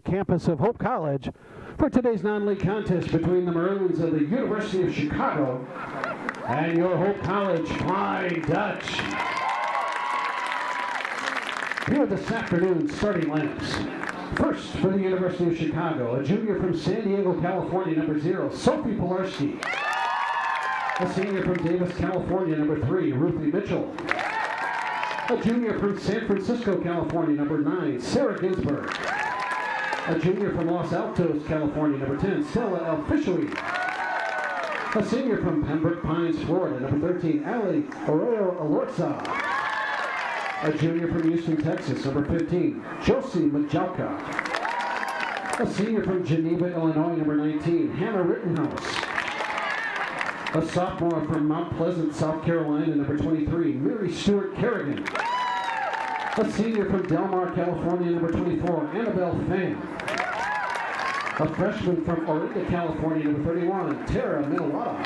campus of Hope College for today's non-league contest between the Maroons of the University of Chicago and your Hope College Flying Dutch. Here are this afternoon's starting lineups. First, for the University of Chicago, a junior from San Diego, California, number 0, Sophie Pilarski. A senior from Davis, California, number 3, Ruthie Mitchell. A junior from San Francisco, California, number 9, Sarah Ginsberg. A junior from Los Altos, California, number 10, Stella Elfishoui. A senior from Pembroke Pines, Florida, number 13, Ali Arroyo Alorza. A junior from Houston, Texas, number 15, Josie Majalka. A senior from Geneva, Illinois, number 19, Hannah Rittenhouse. A sophomore from Mount Pleasant, South Carolina, number 23, Mary Stewart Kerrigan. A senior from Del Mar, California, number 24, Annabelle Pham. A freshman from Orinda, California, number 31, Tara Minawata.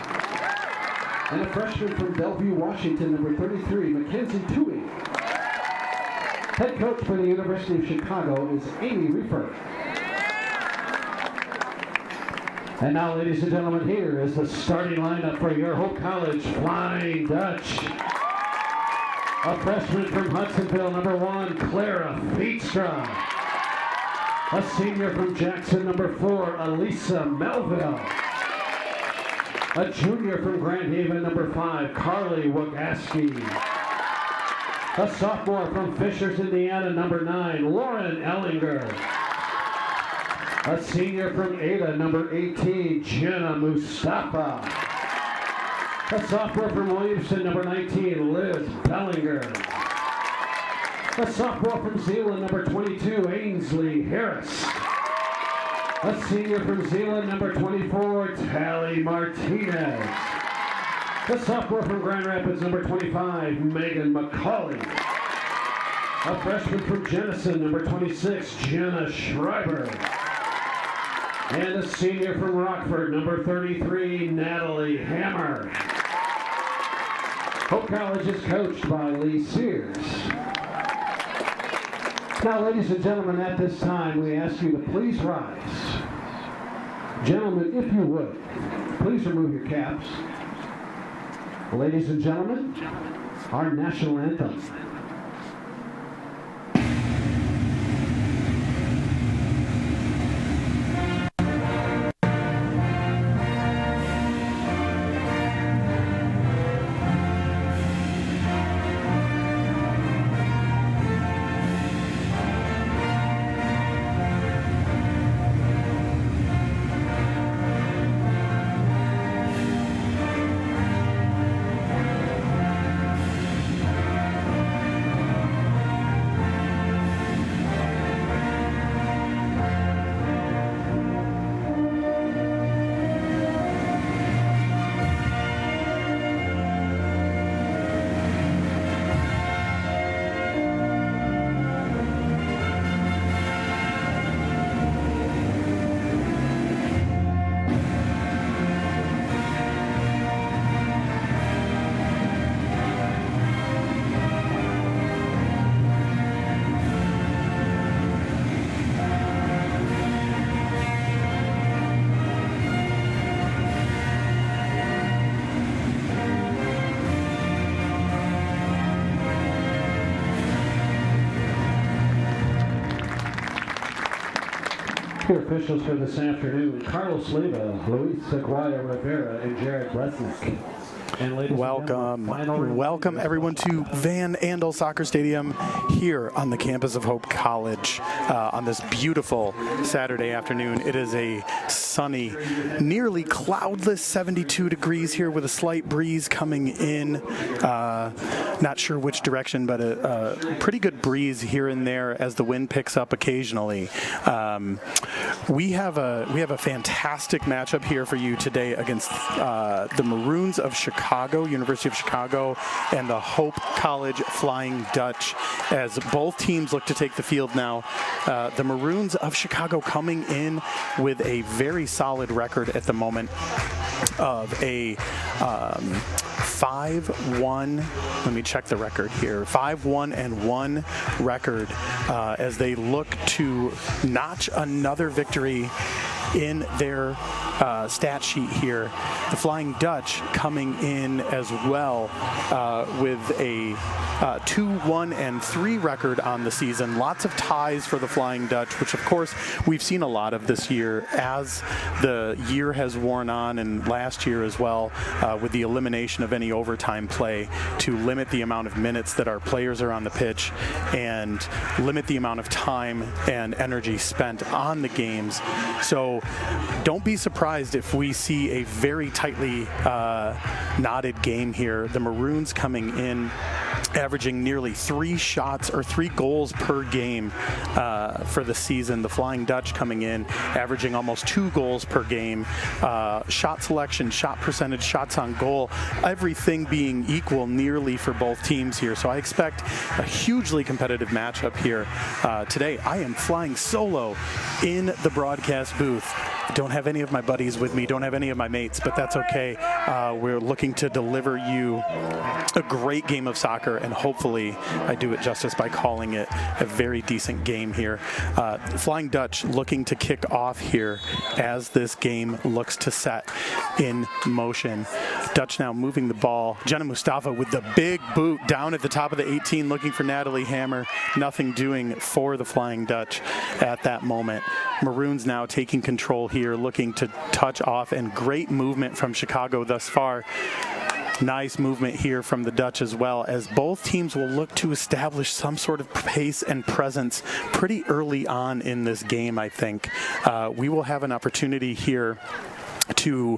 And a freshman from Bellevue, Washington, number 33, Mackenzie Toohey. Head coach for the University of Chicago is Amy Reefer. And now, ladies and gentlemen, here is the starting lineup for your Hope College Flying Dutch. A freshman from Hudsonville, number 1, Clara Feetstra. A senior from Jackson, number 4, Elisa Melville. A junior from Grand Haven, number 5, Carly Wagaski. A sophomore from Fishers, Indiana, number 9, Lauren Ellinger. A senior from Ada, number 18, Jenna Mustafa. A sophomore from Williamston, number 19, Liz Bellinger. A sophomore from Zeeland, number 22, Ainsley Harris. A senior from Zeeland, number 24, Tally Martinez. A sophomore from Grand Rapids, number 25, Megan McCauley. A freshman from Jenison, number 26, Jenna Schreiber. And a senior from Rockford, number 33, Natalie Hammer. Hope College is coached by Lee Sears. Now, ladies and gentlemen, at this time, we ask you to please rise. Gentlemen, if you would, please remove your caps. Ladies and gentlemen, our national anthem. Here officials for this afternoon, Carlos Leva, Luis Aguirre Rivera, and Jared Bresnik. And ladies Welcome everyone to Van Andel Soccer Stadium here on the campus of Hope College on this beautiful Saturday afternoon. It is a sunny, nearly cloudless 72 degrees here with a slight breeze coming in. Not sure which direction, but a pretty good breeze here and there as the wind picks up occasionally. We have a fantastic matchup here for you today against the Maroons of Chicago, University of Chicago, and the Hope College Flying Dutch, as both teams look to take the field now. The Maroons of Chicago coming in with a very solid record at the moment of a 5-1. Let me check the record here. 5-1-1 record as they look to notch another victory in their stat sheet here. The Flying Dutch coming in as well with a 2-1-3 record on the season. Lots of ties for the Flying Dutch, which of course we've seen a lot of this year as the year has worn on, and last year as well, with the elimination of any overtime play to limit the amount of minutes that our players are on the pitch and limit the amount of time and energy spent on the games. So don't be surprised if we see a very tightly knotted game here. The Maroons coming in averaging nearly 3 shots or 3 goals per game for the season. The Flying Dutch coming in averaging almost 2 goals per game. Shot selection, shot percentage, shots on goal, everything being equal nearly for both teams here. So I expect a hugely competitive matchup here today. I am flying solo in the broadcast booth. Don't have any of my buddies with me, don't have any of my mates, but that's okay. We're looking to deliver you a great game of soccer, and hopefully I do it justice by calling it a very decent game here. Flying Dutch looking to kick off here as this game looks to set in motion. Dutch now moving the ball. Jenna Mustafa with the big boot down at the top of the 18 looking for Natalie Hammer. Nothing doing for the Flying Dutch at that moment. Maroons now taking control here, looking to touch off, and great movement from Chicago thus far. Nice movement here from the Dutch as well, as both teams will look to establish some sort of pace and presence pretty early on in this game, I think. We will have an opportunity here to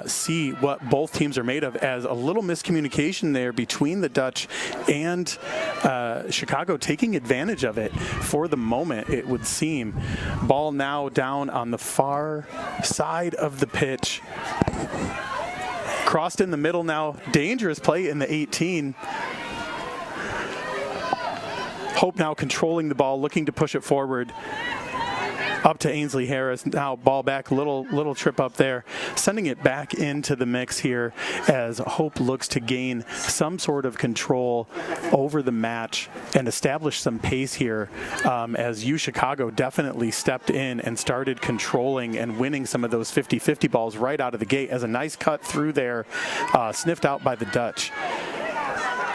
see what both teams are made of, as a little miscommunication there between the Dutch and Chicago taking advantage of it for the moment, it would seem. Ball now down on the far side of the pitch. Crossed in the middle now. Dangerous play in the 18. Hope now controlling the ball, looking to push it forward. Up to Ainsley Harris. Now ball back, little trip up there. Sending it back into the mix here as Hope looks to gain some sort of control over the match and establish some pace here, as Chicago definitely stepped in and started controlling and winning some of those 50-50 balls right out of the gate, as a nice cut through there, sniffed out by the Dutch.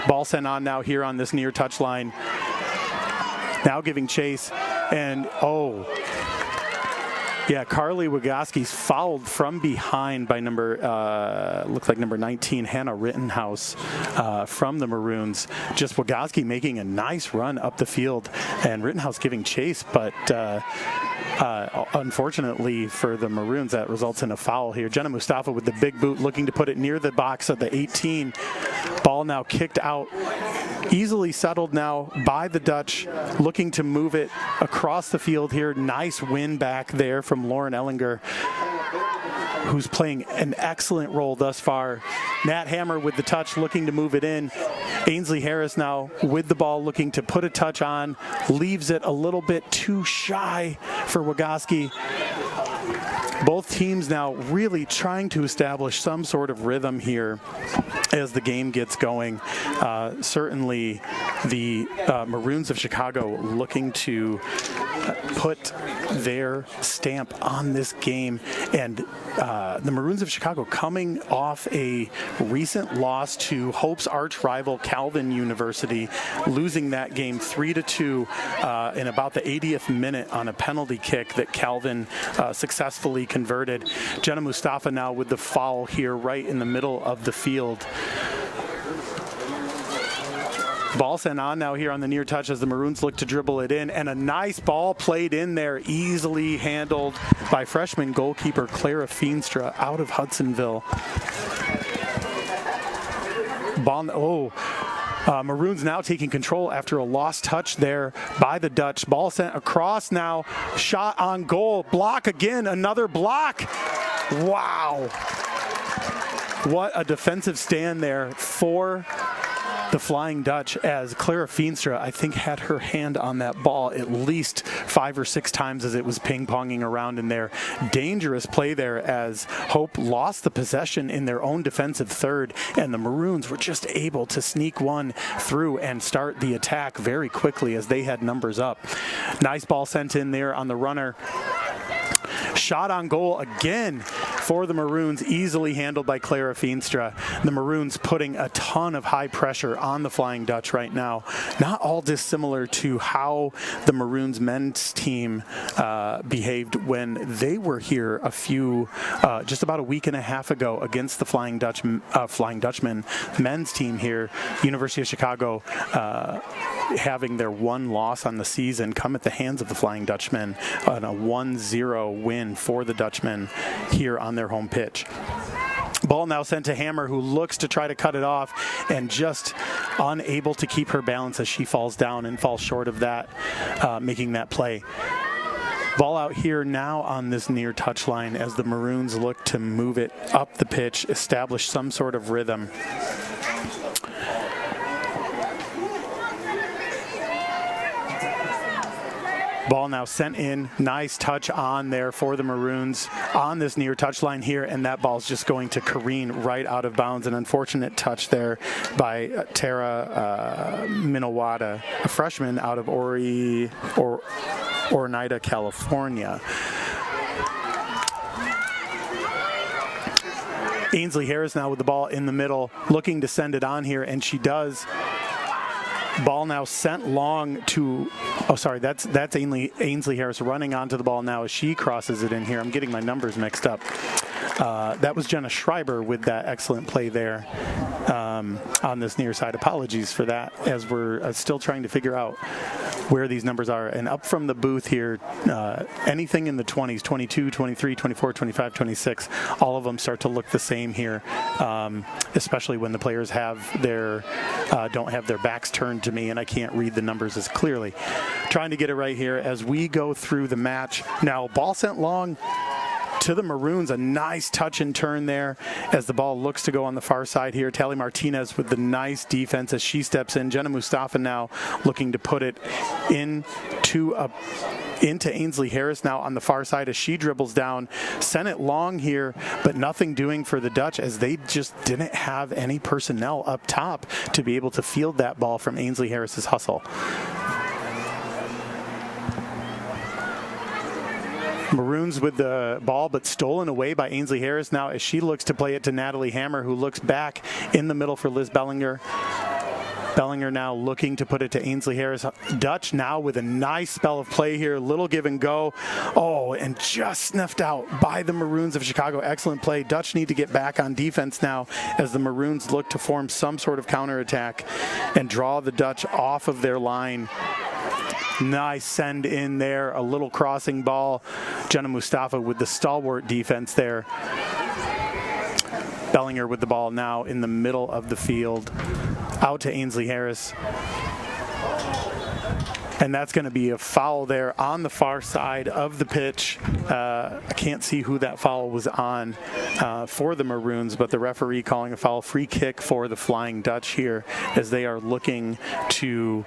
Ball sent on now here on this near touchline. Now giving chase, and yeah, Carly Wygoski's fouled from behind by looks like number 19, Hannah Rittenhouse, from the Maroons. Just Wygoski making a nice run up the field, and Rittenhouse giving chase, but unfortunately for the Maroons, that results in a foul here. Jenna Mustafa with the big boot, looking to put it near the box of the 18. Ball now kicked out, easily settled now by the Dutch, looking to move it across the field here. Nice win back there from Lauren Ellinger, who's playing an excellent role thus far. Nat Hammer with the touch, looking to move it in. Ainsley Harris now with the ball, looking to put a touch on. Leaves it a little bit too shy for Wygoski. Both teams now really trying to establish some sort of rhythm here as the game gets going. Certainly the Maroons of Chicago looking to put their stamp on this game, and the Maroons of Chicago coming off a recent loss to Hope's arch rival Calvin University, losing that game 3-2 in about the 80th minute on a penalty kick that Calvin successfully converted. Jenna Mustafa now with the foul here right in the middle of the field. Ball sent on now here on the near touch as the Maroons look to dribble it in, and a nice ball played in there, easily handled by freshman goalkeeper Clara Feenstra out of Hudsonville. Maroons now taking control after a lost touch there by the Dutch. Ball sent across now, shot on goal, block again, another block. Wow. What a defensive stand there for the Flying Dutch, as Clara Feenstra, I think, had her hand on that ball at least 5 or 6 times as it was ping-ponging around in there. Dangerous play there as Hope lost the possession in their own defensive third, and the Maroons were just able to sneak one through and start the attack very quickly as they had numbers up. Nice ball sent in there on the runner. Shot on goal again for the Maroons, easily handled by Clara Feenstra. The Maroons putting a ton of high pressure on the Flying Dutch right now. Not all dissimilar to how the Maroons men's team behaved when they were here just about a week and a half ago against the Flying Dutchman men's team here. University of Chicago having their one loss on the season come at the hands of the Flying Dutchmen on a 1-0 win for the Dutchmen here on their home pitch. Ball now sent to Hammer, who looks to try to cut it off and just unable to keep her balance as she falls down and falls short of that, making that play. Ball out here now on this near touchline as the Maroons look to move it up the pitch, establish some sort of rhythm. Ball now sent in. Nice touch on there for the Maroons on this near touchline here, and that ball's just going to careen right out of bounds. An unfortunate touch there by Tara Minowata, a freshman out of Oneida, California. Ainsley Harris now with the ball in the middle, looking to send it on here, and she does. Ball now sent long to, that's Ainsley Harris running onto the ball now as she crosses it in here. I'm getting my numbers mixed up. That was Jenna Schreiber with that excellent play there on this near side. Apologies for that, as we're still trying to figure out where these numbers are. And up from the booth here, anything in the 20s, 22, 23, 24, 25, 26, all of them start to look the same here, especially when the players don't have their backs turned to me and I can't read the numbers as clearly. Trying to get it right here as we go through the match. Now, ball sent long to the Maroons, a nice touch and turn there as the ball looks to go on the far side here. Tally Martinez with the nice defense as she steps in. Jenna Mustafa now looking to put it into Ainsley Harris now on the far side as she dribbles down. Sent it long here, but nothing doing for the Dutch as they just didn't have any personnel up top to be able to field that ball from Ainsley Harris's hustle. Maroons with the ball, but stolen away by Ainsley Harris now as she looks to play it to Natalie Hammer, who looks back in the middle for Liz Bellinger. Bellinger now looking to put it to Ainsley Harris. Dutch now with a nice spell of play here. Little give and go. Oh, and just sniffed out by the Maroons of Chicago. Excellent play. Dutch need to get back on defense now as the Maroons look to form some sort of counterattack and draw the Dutch off of their line. Nice send in there, a little crossing ball. Jenna Mustafa with the stalwart defense there. Bellinger with the ball now in the middle of the field. Out to Ainsley Harris. And that's going to be a foul there on the far side of the pitch. I can't see who that foul was on for the Maroons, but the referee calling a foul. Free kick for the Flying Dutch here as they are looking to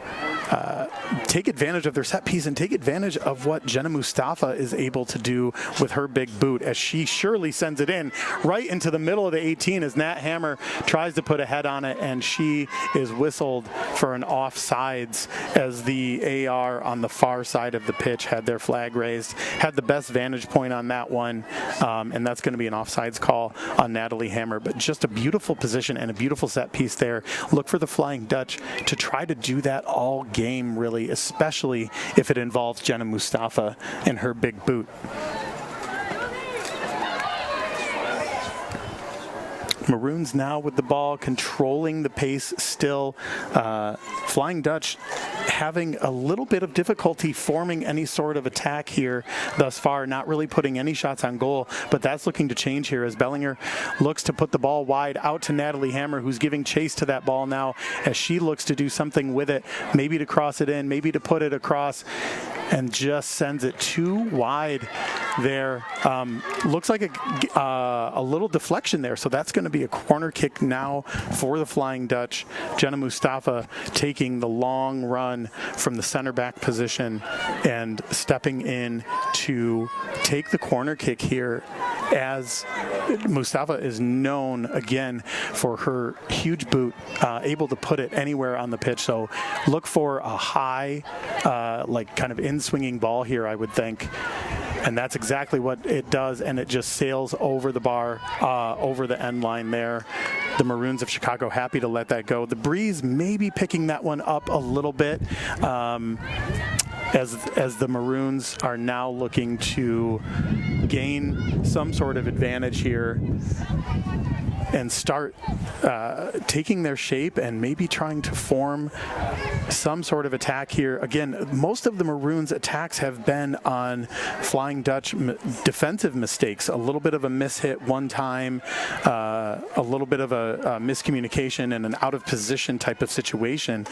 take advantage of their set piece and take advantage of what Jenna Mustafa is able to do with her big boot as she surely sends it in right into the middle of the 18 as Nat Hammer tries to put a head on it, and she is whistled for an offsides as the AR on the far side of the pitch had their flag raised, had the best vantage point on that one, and that's going to be an offsides call on Natalie Hammer. But just a beautiful position and a beautiful set piece there. Look for the Flying Dutch to try to do that all game, really, especially if it involves Jenna Mustafa and her big boot. Maroons now with the ball, controlling the pace still. Flying Dutch having a little bit of difficulty forming any sort of attack here thus far, not really putting any shots on goal, but that's looking to change here as Bellinger looks to put the ball wide out to Natalie Hammer, who's giving chase to that ball now as she looks to do something with it, maybe to cross it in, maybe to put it across, and just sends it too wide there. Looks like a little deflection there, so that's going to be a corner kick now for the Flying Dutch. Jenna Mustafa taking the long run from the center back position and stepping in to take the corner kick here, as Mustafa is known again for her huge boot, able to put it anywhere on the pitch. So look for a high, like kind of in-swinging ball here, I would think. And that's exactly what it does, and it just sails over the bar, over the end line there. The Maroons of Chicago happy to let that go. The Breeze maybe picking that one up a little bit, as the Maroons are now looking to gain some sort of advantage here and start taking their shape and maybe trying to form some sort of attack here. Again, most of the Maroons' attacks have been on Flying Dutch defensive mistakes. A little bit of a mishit one time, a little bit of a miscommunication and an out-of-position type of situation.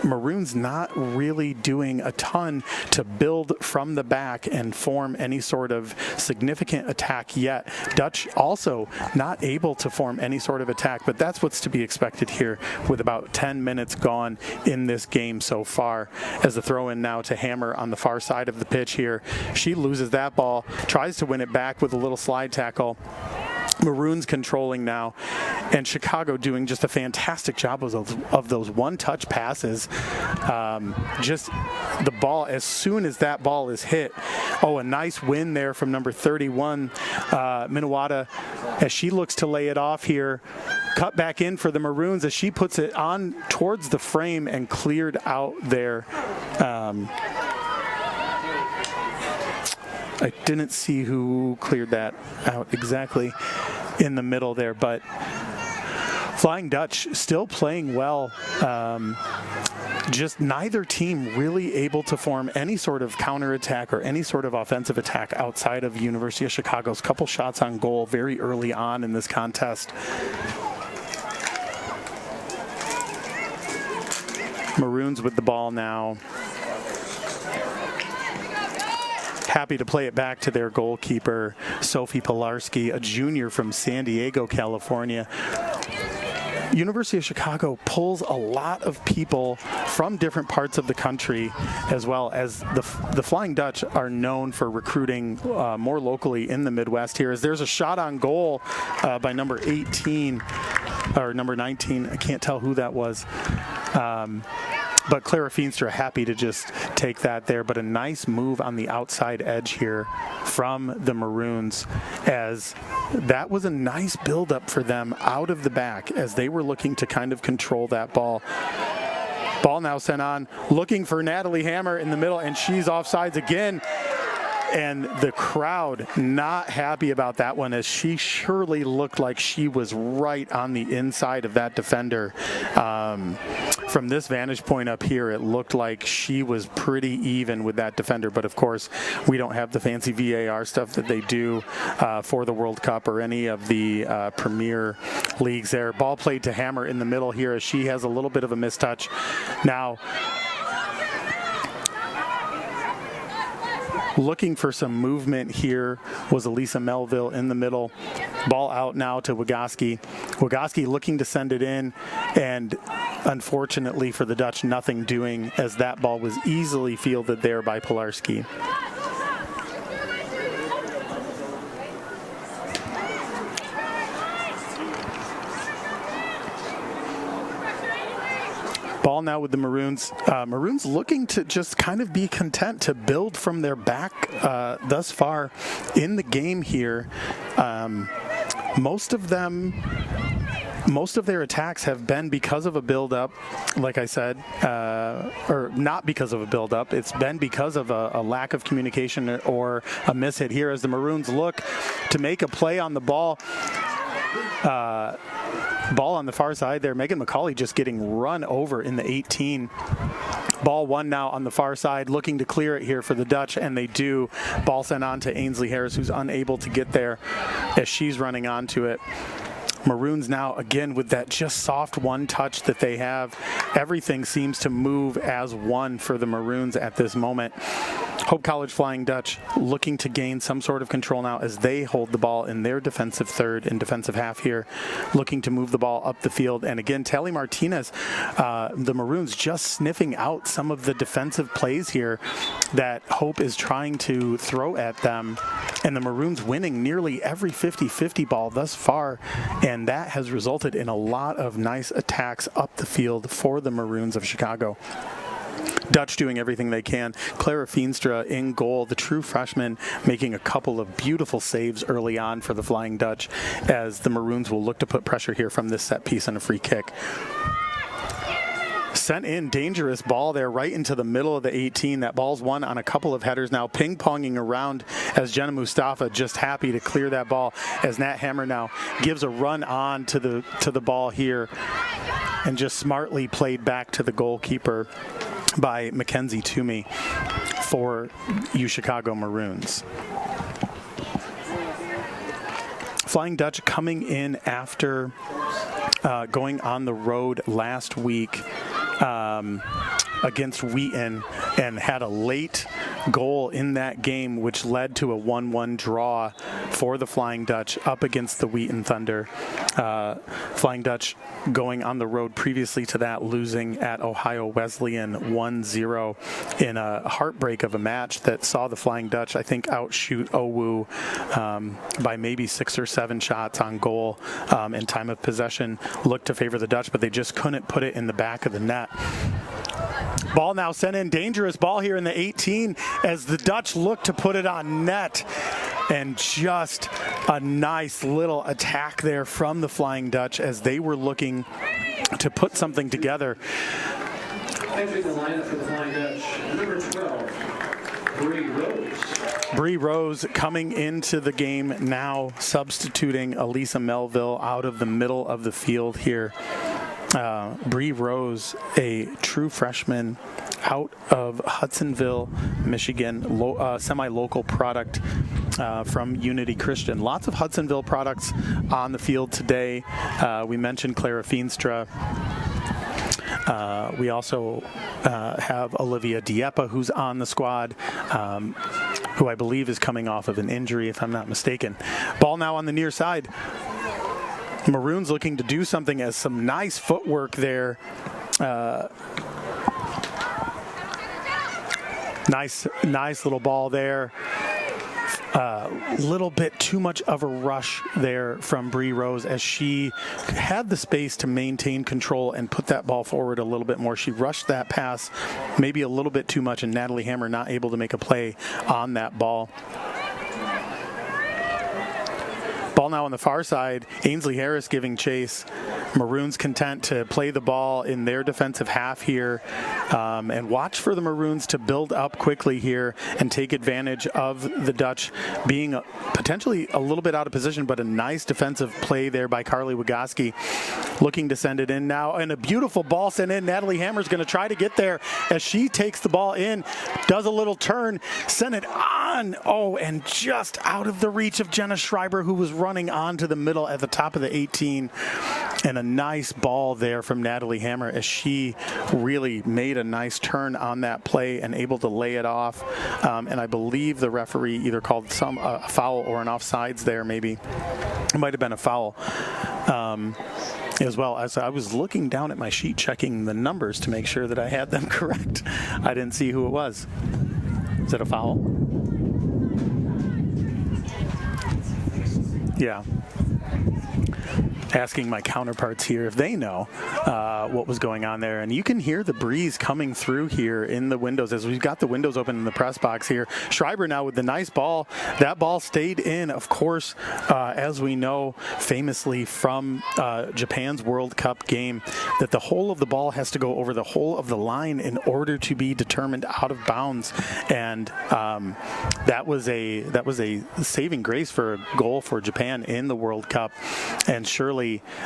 Maroons not really doing a ton to build from the back and form any sort of significant attack yet. Dutch also not able to form any sort of attack, but that's what's to be expected here with about 10 minutes gone in this game so far. As the throw in now to Hammer on the far side of the pitch here. She loses that ball, tries to win it back with a little slide tackle. Maroons controlling now, and Chicago doing just a fantastic job of those one-touch passes. Just the ball, as soon as that ball is hit, a nice win there from number 31, Minawata, as she looks to lay it off here. Cut back in for the Maroons as she puts it on towards the frame and cleared out there. I didn't see who cleared that out exactly in the middle there, but Flying Dutch still playing well. Just neither team really able to form any sort of counterattack or any sort of offensive attack outside of University of Chicago's couple shots on goal very early on in this contest. Maroons with the ball now. Happy to play it back to their goalkeeper, Sophie Pilarski, a junior from San Diego, California. University of Chicago pulls a lot of people from different parts of the country, as well as the Flying Dutch are known for recruiting more locally in the Midwest here. As there's a shot on goal by number 18, or number 19, I can't tell who that was. But Clara Feenstra happy to just take that there. But a nice move on the outside edge here from the Maroons, as that was a nice build-up for them out of the back as they were looking to kind of control that ball. Ball now sent on, looking for Natalie Hammer in the middle, and she's offsides again. And the crowd not happy about that one, as she surely looked like she was right on the inside of that defender. From this vantage point up here, it looked like she was pretty even with that defender. But of course, we don't have the fancy VAR stuff that they do for the World Cup or any of the Premier Leagues there. Ball played to Hammer in the middle here, as she has a little bit of a mistouch. Now, looking for some movement here was Elisa Melville in the middle. Ball out now to Wagoski. Wagoski looking to send it in, and unfortunately for the Dutch, nothing doing, as that ball was easily fielded there by Pilarski. Ball now with the Maroons. Maroons looking to just kind of be content to build from their back thus far in the game here. Most of their attacks have been because of a build-up, like I said, or not because of a build-up. It's been because of a lack of communication or a mishit here, as the Maroons look to make a play on the ball. Ball on the far side there. Megan McCauley just getting run over in the 18. Ball one now on the far side, looking to clear it here for the Dutch, and they do. Ball sent on to Ainsley Harris, who's unable to get there as she's running onto it. Maroons now, again, with that just soft one touch that they have, everything seems to move as one for the Maroons at this moment. Hope College Flying Dutch looking to gain some sort of control now as they hold the ball in their defensive third and defensive half here, looking to move the ball up the field. And again, Tally Martinez, the Maroons just sniffing out some of the defensive plays here that Hope is trying to throw at them, and the Maroons winning nearly every 50-50 ball thus far, and that has resulted in a lot of nice attacks up the field for the Maroons of Chicago. Dutch doing everything they can. Clara Feenstra in goal, the true freshman, making a couple of beautiful saves early on for the Flying Dutch, as the Maroons will look to put pressure here from this set piece and a free kick. Sent in, dangerous ball there right into the middle of the 18. That ball's won on a couple of headers now, ping-ponging around as Jenna Mustafa just happy to clear that ball, as Nat Hammer now gives a run on to the ball here and just smartly played back to the goalkeeper by Mackenzie Toomey for UChicago Maroons. Flying Dutch coming in after going on the road last week against Wheaton and had a late goal in that game, which led to a 1-1 draw for the Flying Dutch up against the Wheaton Thunder. Flying Dutch going on the road previously to that, losing at Ohio Wesleyan 1-0 in a heartbreak of a match that saw the Flying Dutch, I think, outshoot OWU by maybe 6 or 7 shots on goal, and time of possession looked to favor the Dutch, but they just couldn't put it in the back of the net. Ball now sent in, dangerous ball here in the 18 as the Dutch look to put it on net, and just a nice little attack there from the Flying Dutch as they were looking to put something together. Entering the lineup for the Flying Dutch, number 12, Bree Rose. Bree Rose coming into the game now, substituting Elisa Melville out of the middle of the field here. Bree Rose, a true freshman out of Hudsonville, Michigan, semi-local product from Unity Christian. Lots of Hudsonville products on the field today. We mentioned Clara Feenstra. We also have Olivia Dieppe, who's on the squad, who I believe is coming off of an injury, if I'm not mistaken. Ball now on the near side. Maroons looking to do something as some nice footwork there. Nice little ball there. Little bit too much of a rush there from Bree Rose as she had the space to maintain control and put that ball forward a little bit more. She rushed that pass maybe a little bit too much, and Natalie Hammer not able to make a play on that ball. Ball now on the far side. Ainsley Harris giving chase. Maroons content to play the ball in their defensive half here, and watch for the Maroons to build up quickly here and take advantage of the Dutch being potentially a little bit out of position, but a nice defensive play there by Carly Wagoski, looking to send it in now, and a beautiful ball sent in. Natalie Hammer's going to try to get there as she takes the ball in, does a little turn, send it on, and just out of the reach of Jenna Schreiber, who was running onto the middle at the top of the 18, and a nice ball there from Natalie Hammer as she really made a nice turn on that play and able to lay it off. And I believe the referee either called a foul or an offsides there, maybe. It might have been a foul. As well as I was looking down at my sheet checking the numbers to make sure that I had them correct. I didn't see who it was. Is it a foul? Yeah. Asking my counterparts here if they know what was going on there. And you can hear the breeze coming through here in the windows as we've got the windows open in the press box here. Schreiber now with the nice ball. That ball stayed in, of course, as we know famously from Japan's World Cup game, that the whole of the ball has to go over the whole of the line in order to be determined out of bounds. And that was a saving grace for a goal for Japan in the World Cup. And surely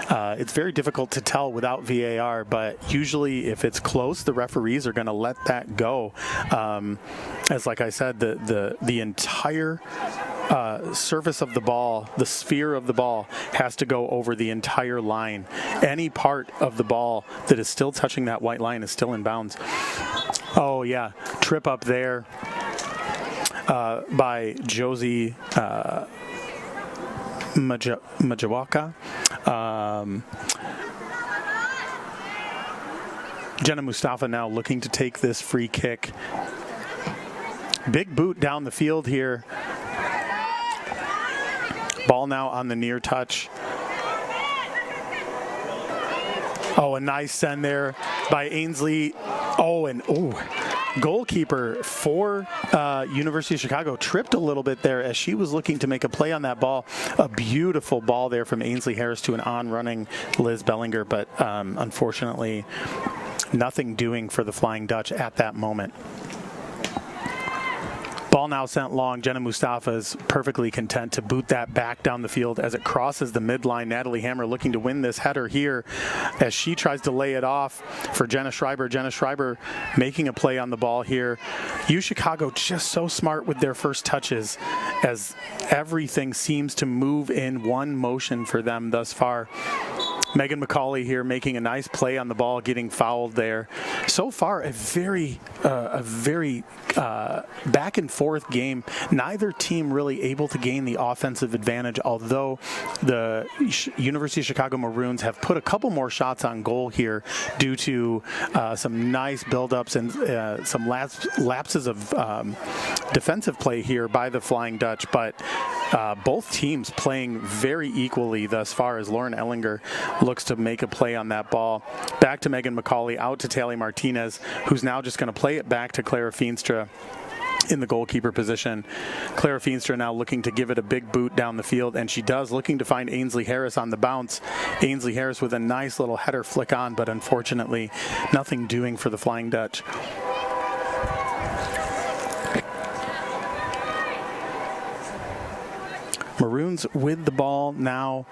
it's very difficult to tell without VAR, but usually if it's close, the referees are going to let that go. As like I said, the entire surface of the ball, the sphere of the ball, has to go over the entire line. Any part of the ball that is still touching that white line is still in bounds. Oh, yeah. Trip up there by Josie Majawaka. Jenna Mustafa now looking to take this free kick. Big boot down the field here. Ball now on the near touch. Oh, a nice send there by Ainsley. Goalkeeper for University of Chicago tripped a little bit there as she was looking to make a play on that ball. A beautiful ball there from Ainsley Harris to an on-running Liz Bellinger, but unfortunately nothing doing for the Flying Dutch at that moment. Ball now sent long. Jenna Mustafa is perfectly content to boot that back down the field as it crosses the midline. Natalie Hammer looking to win this header here as she tries to lay it off for Jenna Schreiber. Jenna Schreiber making a play on the ball here. U Chicago just so smart with their first touches as everything seems to move in one motion for them thus far. Megan McCauley here making a nice play on the ball, getting fouled there. So far, a very back and forth game. Neither team really able to gain the offensive advantage, although the University of Chicago Maroons have put a couple more shots on goal here due to some nice buildups and some lapses of defensive play here by the Flying Dutch. But both teams playing very equally thus far as Lauren Ellinger looks to make a play on that ball. Back to Megan McCauley, out to Tally Martinez, who's now just going to play it back to Clara Feenstra in the goalkeeper position. Clara Feenstra now looking to give it a big boot down the field, and she does, looking to find Ainsley Harris on the bounce. Ainsley Harris with a nice little header flick on, but unfortunately nothing doing for the Flying Dutch. Maroons with the ball now.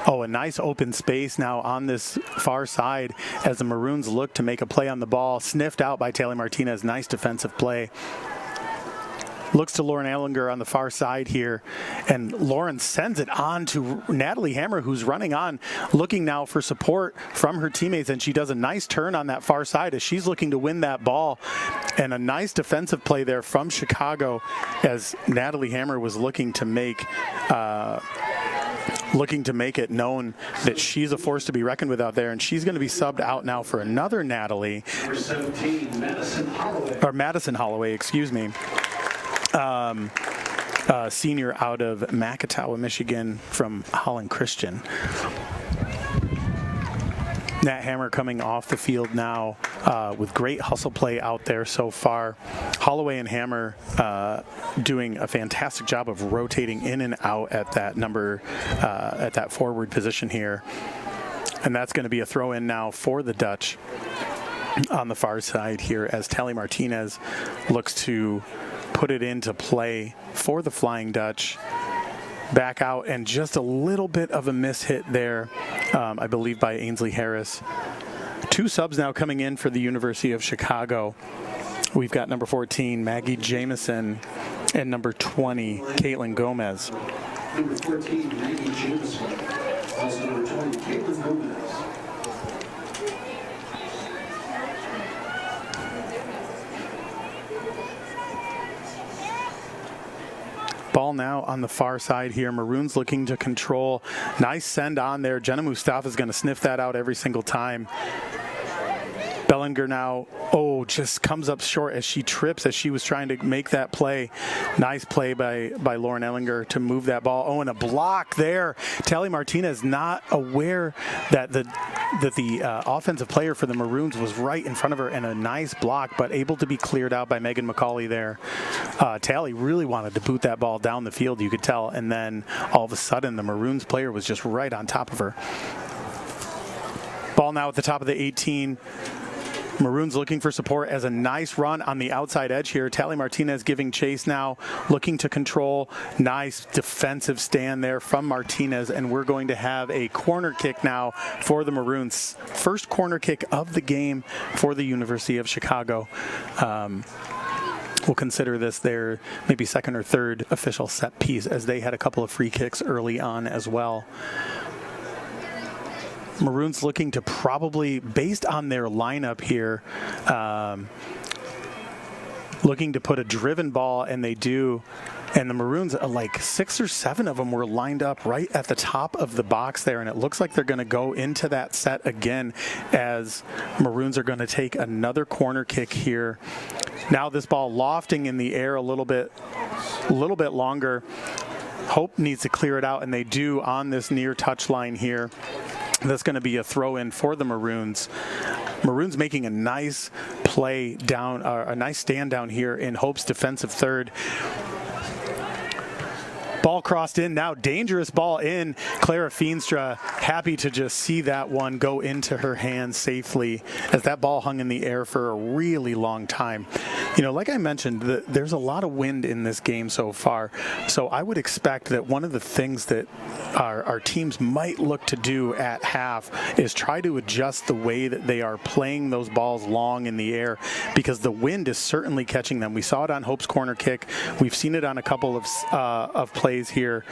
Oh, a nice open space now on this far side as the Maroons look to make a play on the ball. Sniffed out by Taylor Martinez. Nice defensive play. Looks to Lauren Ellinger on the far side here, and Lauren sends it on to Natalie Hammer, who's running on, looking now for support from her teammates, and she does a nice turn on that far side as she's looking to win that ball. And a nice defensive play there from Chicago as Natalie Hammer was looking to make it known that she's a force to be reckoned with out there, and she's going to be subbed out now for another Natalie. Number 17, Madison Holloway, excuse me. Senior out of Macatawa, Michigan from Holland Christian. Nat Hammer coming off the field now with great hustle play out there so far. Holloway and Hammer doing a fantastic job of rotating in and out at that at that forward position here. And that's going to be a throw in now for the Dutch on the far side here as Tally Martinez looks to put it into play for the Flying Dutch. Back out, and just a little bit of a miss hit there, I believe, by Ainsley Harris. Two subs now coming in for the University of Chicago. We've got number 14, Maggie Jameson, and number 20, Caitlin Gomez. Number 14, Maggie Jameson. Also number 20, Caitlin Gomez. Ball now on the far side here. Maroons looking to control. Nice send on there. Jenna Mustafa is going to sniff that out every single time. Bellinger now, just comes up short as she trips as she was trying to make that play. Nice play by Lauren Ellinger to move that ball. And a block there. Tally Martinez not aware that the offensive player for the Maroons was right in front of her, and a nice block, but able to be cleared out by Megan McCauley there. Tally really wanted to boot that ball down the field, you could tell, and then all of a sudden the Maroons player was just right on top of her. Ball now at the top of the 18. Maroons looking for support as a nice run on the outside edge here. Tally Martinez giving chase now, looking to control. Nice defensive stand there from Martinez, and we're going to have a corner kick now for the Maroons. First corner kick of the game for the University of Chicago. will consider this their maybe second or third official set piece, as they had a couple of free kicks early on as well. Maroons looking to probably, based on their lineup here, looking to put a driven ball, and they do. And the Maroons, like 6 or 7 of them were lined up right at the top of the box there, and it looks like they're going to go into that set again, as Maroons are going to take another corner kick here. Now this ball lofting in the air a little bit longer. Hope needs to clear it out, and they do on this near touch line here. That's going to be a throw in for the Maroons. Maroons making a nice play down, a nice stand down here in Hope's defensive third. Ball crossed in now, dangerous ball in. Clara Feenstra happy to just see that one go into her hands safely, as that ball hung in the air for a really long time. You know, like I mentioned, there's a lot of wind in this game so far, so I would expect that one of the things that our teams might look to do at half is try to adjust the way that they are playing those balls long in the air, because the wind is certainly catching them. We saw it on Hope's corner kick. We've seen it on a couple of plays here.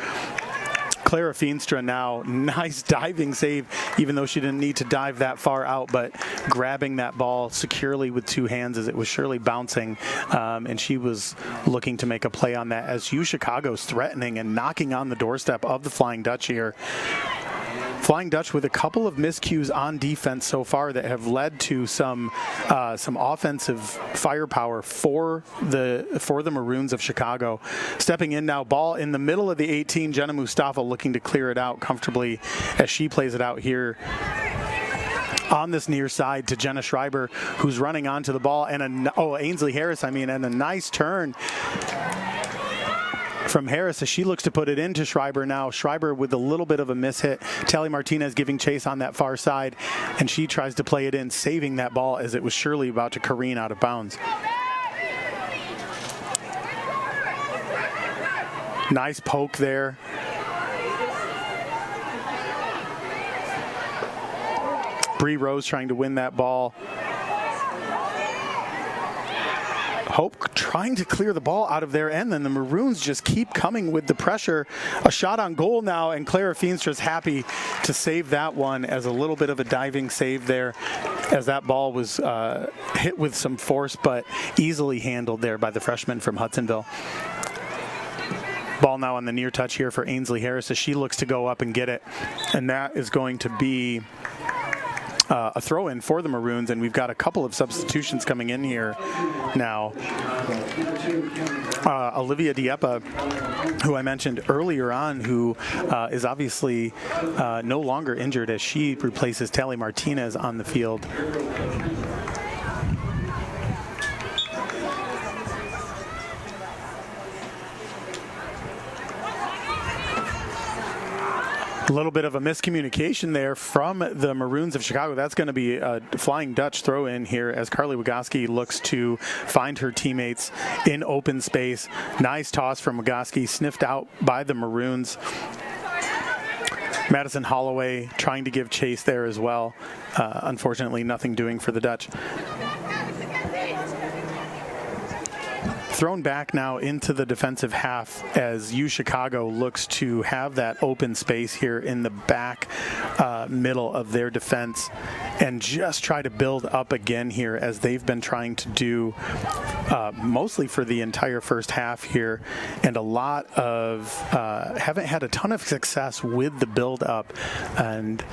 Clara Feenstra now, nice diving save, even though she didn't need to dive that far out, but grabbing that ball securely with 2 hands as it was surely bouncing, and she was looking to make a play on that, as UChicago's threatening and knocking on the doorstep of the Flying Dutch here. Flying Dutch with a couple of miscues on defense so far that have led to some offensive firepower for the Maroons of Chicago. Stepping in now, ball in the middle of the 18. Jenna Mustafa looking to clear it out comfortably as she plays it out here on this near side to Jenna Schreiber, who's running onto the ball, and Ainsley Harris, and a nice turn from Harris as she looks to put it into Schreiber now. Schreiber with a little bit of a mishit. Tally Martinez giving chase on that far side, and she tries to play it in, saving that ball as it was surely about to careen out of bounds. Nice poke there. Bree Rose trying to win that ball. Hope trying to clear the ball out of their end, then the Maroons just keep coming with the pressure. A shot on goal now, and Clara Feenstra's happy to save that one, as a little bit of a diving save there, as that ball was hit with some force, but easily handled there by the freshman from Hudsonville. Ball now on the near touch here for Ainsley Harris as she looks to go up and get it, and that is going to be a throw-in for the Maroons, and we've got a couple of substitutions coming in here now. Olivia Dieppe, who I mentioned earlier on, who is obviously no longer injured, as she replaces Tally Martinez on the field. A little bit of a miscommunication there from the Maroons of Chicago. That's going to be a Flying Dutch throw in here as Carly Wigoski looks to find her teammates in open space. Nice toss from Wigoski, sniffed out by the Maroons. Madison Holloway trying to give chase there as well. Unfortunately, nothing doing for the Dutch. Thrown back now into the defensive half as UChicago looks to have that open space here in the back middle of their defense, and just try to build up again here, as they've been trying to do mostly for the entire first half here, and a lot of haven't had a ton of success with the build up, and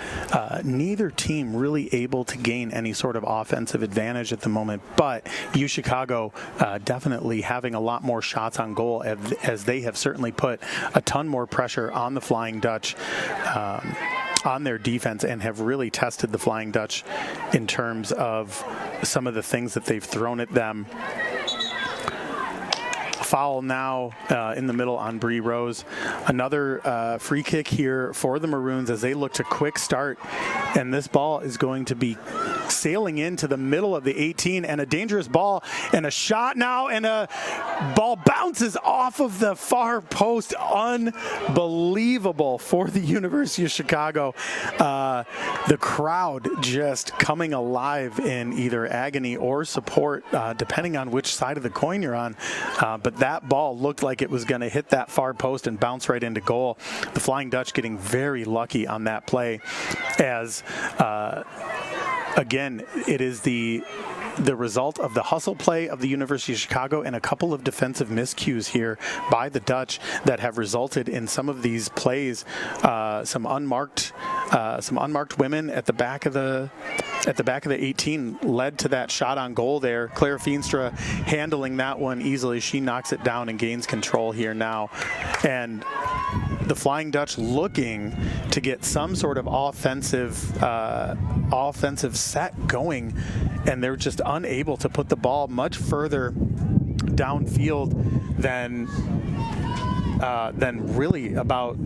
neither team really able to gain any sort of offensive advantage at the moment. But UChicago definitely having a lot more shots on goal, as they have certainly put a ton more pressure on the Flying Dutch on their defense, and have really tested the Flying Dutch in terms of some of the things that they've thrown at them. Foul now in the middle on Bree Rose. Another free kick here for the Maroons as they look to quick start, and this ball is going to be sailing into the middle of the 18, and a dangerous ball and a shot now, and a ball bounces off of the far post. Unbelievable for the University of Chicago. The crowd just coming alive in either agony or support, depending on which side of the coin you're on. But that ball looked like it was going to hit that far post and bounce right into goal. The Flying Dutch getting very lucky on that play, as again, it is the result of the hustle play of the University of Chicago and a couple of defensive miscues here by the Dutch that have resulted in some of these plays. Some unmarked women at the back of the 18 led to that shot on goal there. Clara Feenstra handling that one easily. She knocks it down and gains control here now. And the Flying Dutch looking to get some sort of offensive set going, and they're just unable to put the ball much further downfield than really about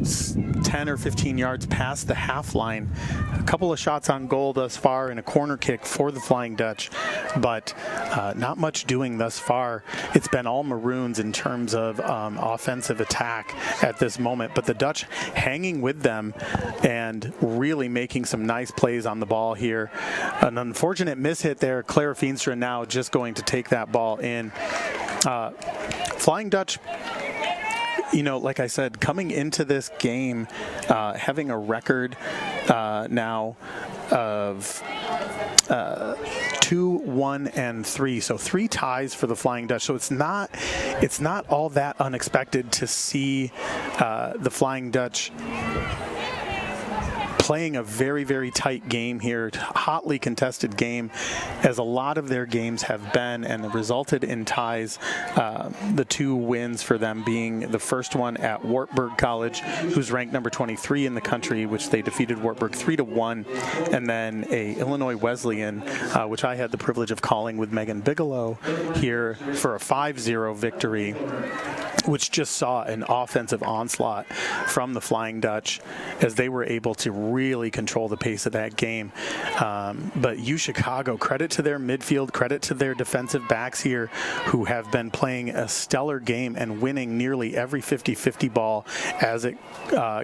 10 or 15 yards past the half line. A couple of shots on goal thus far and a corner kick for the Flying Dutch, but not much doing thus far. It's been all Maroons in terms of offensive attack at this moment, but the Dutch hanging with them and really making some nice plays on the ball here. An unfortunate mishit there. Clara Feenstra now just going to take that ball in. Flying Dutch, you know, like I said, coming into this game, having a record now of 2-1-3, so 3 ties for the Flying Dutch. So it's not all that unexpected to see the Flying Dutch playing a very, very tight game here, hotly contested game, as a lot of their games have been, and resulted in ties. The 2 wins for them being the first one at Wartburg College, who's ranked number 23 in the country, which they defeated Wartburg 3-1, and then a Illinois Wesleyan, which I had the privilege of calling with Megan Bigelow here for a 5-0 victory, which just saw an offensive onslaught from the Flying Dutch as they were able to really control the pace of that game. But UChicago, credit to their midfield, credit to their defensive backs here, who have been playing a stellar game and winning nearly every 50-50 ball as it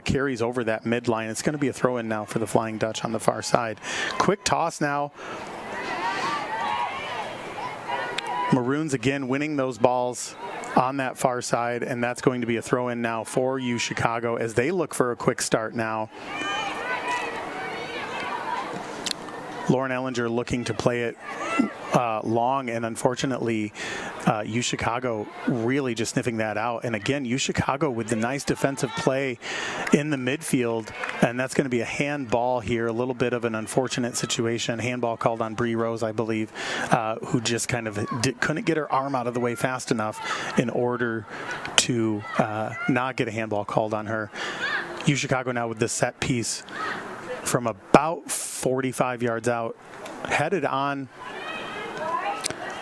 carries over that midline. It's going to be a throw-in now for the Flying Dutch on the far side. Quick toss now. Maroons again winning those balls on that far side, and that's going to be a throw-in now for UChicago as they look for a quick start now. Lauren Ellinger looking to play it long, and unfortunately UChicago really just sniffing that out. And again, UChicago with the nice defensive play in the midfield, and that's going to be a handball here. A little bit of an unfortunate situation. Handball called on Bree Rose, I believe, who just kind of couldn't get her arm out of the way fast enough in order to not get a handball called on her. UChicago now with the set piece from about 45 yards out, headed on.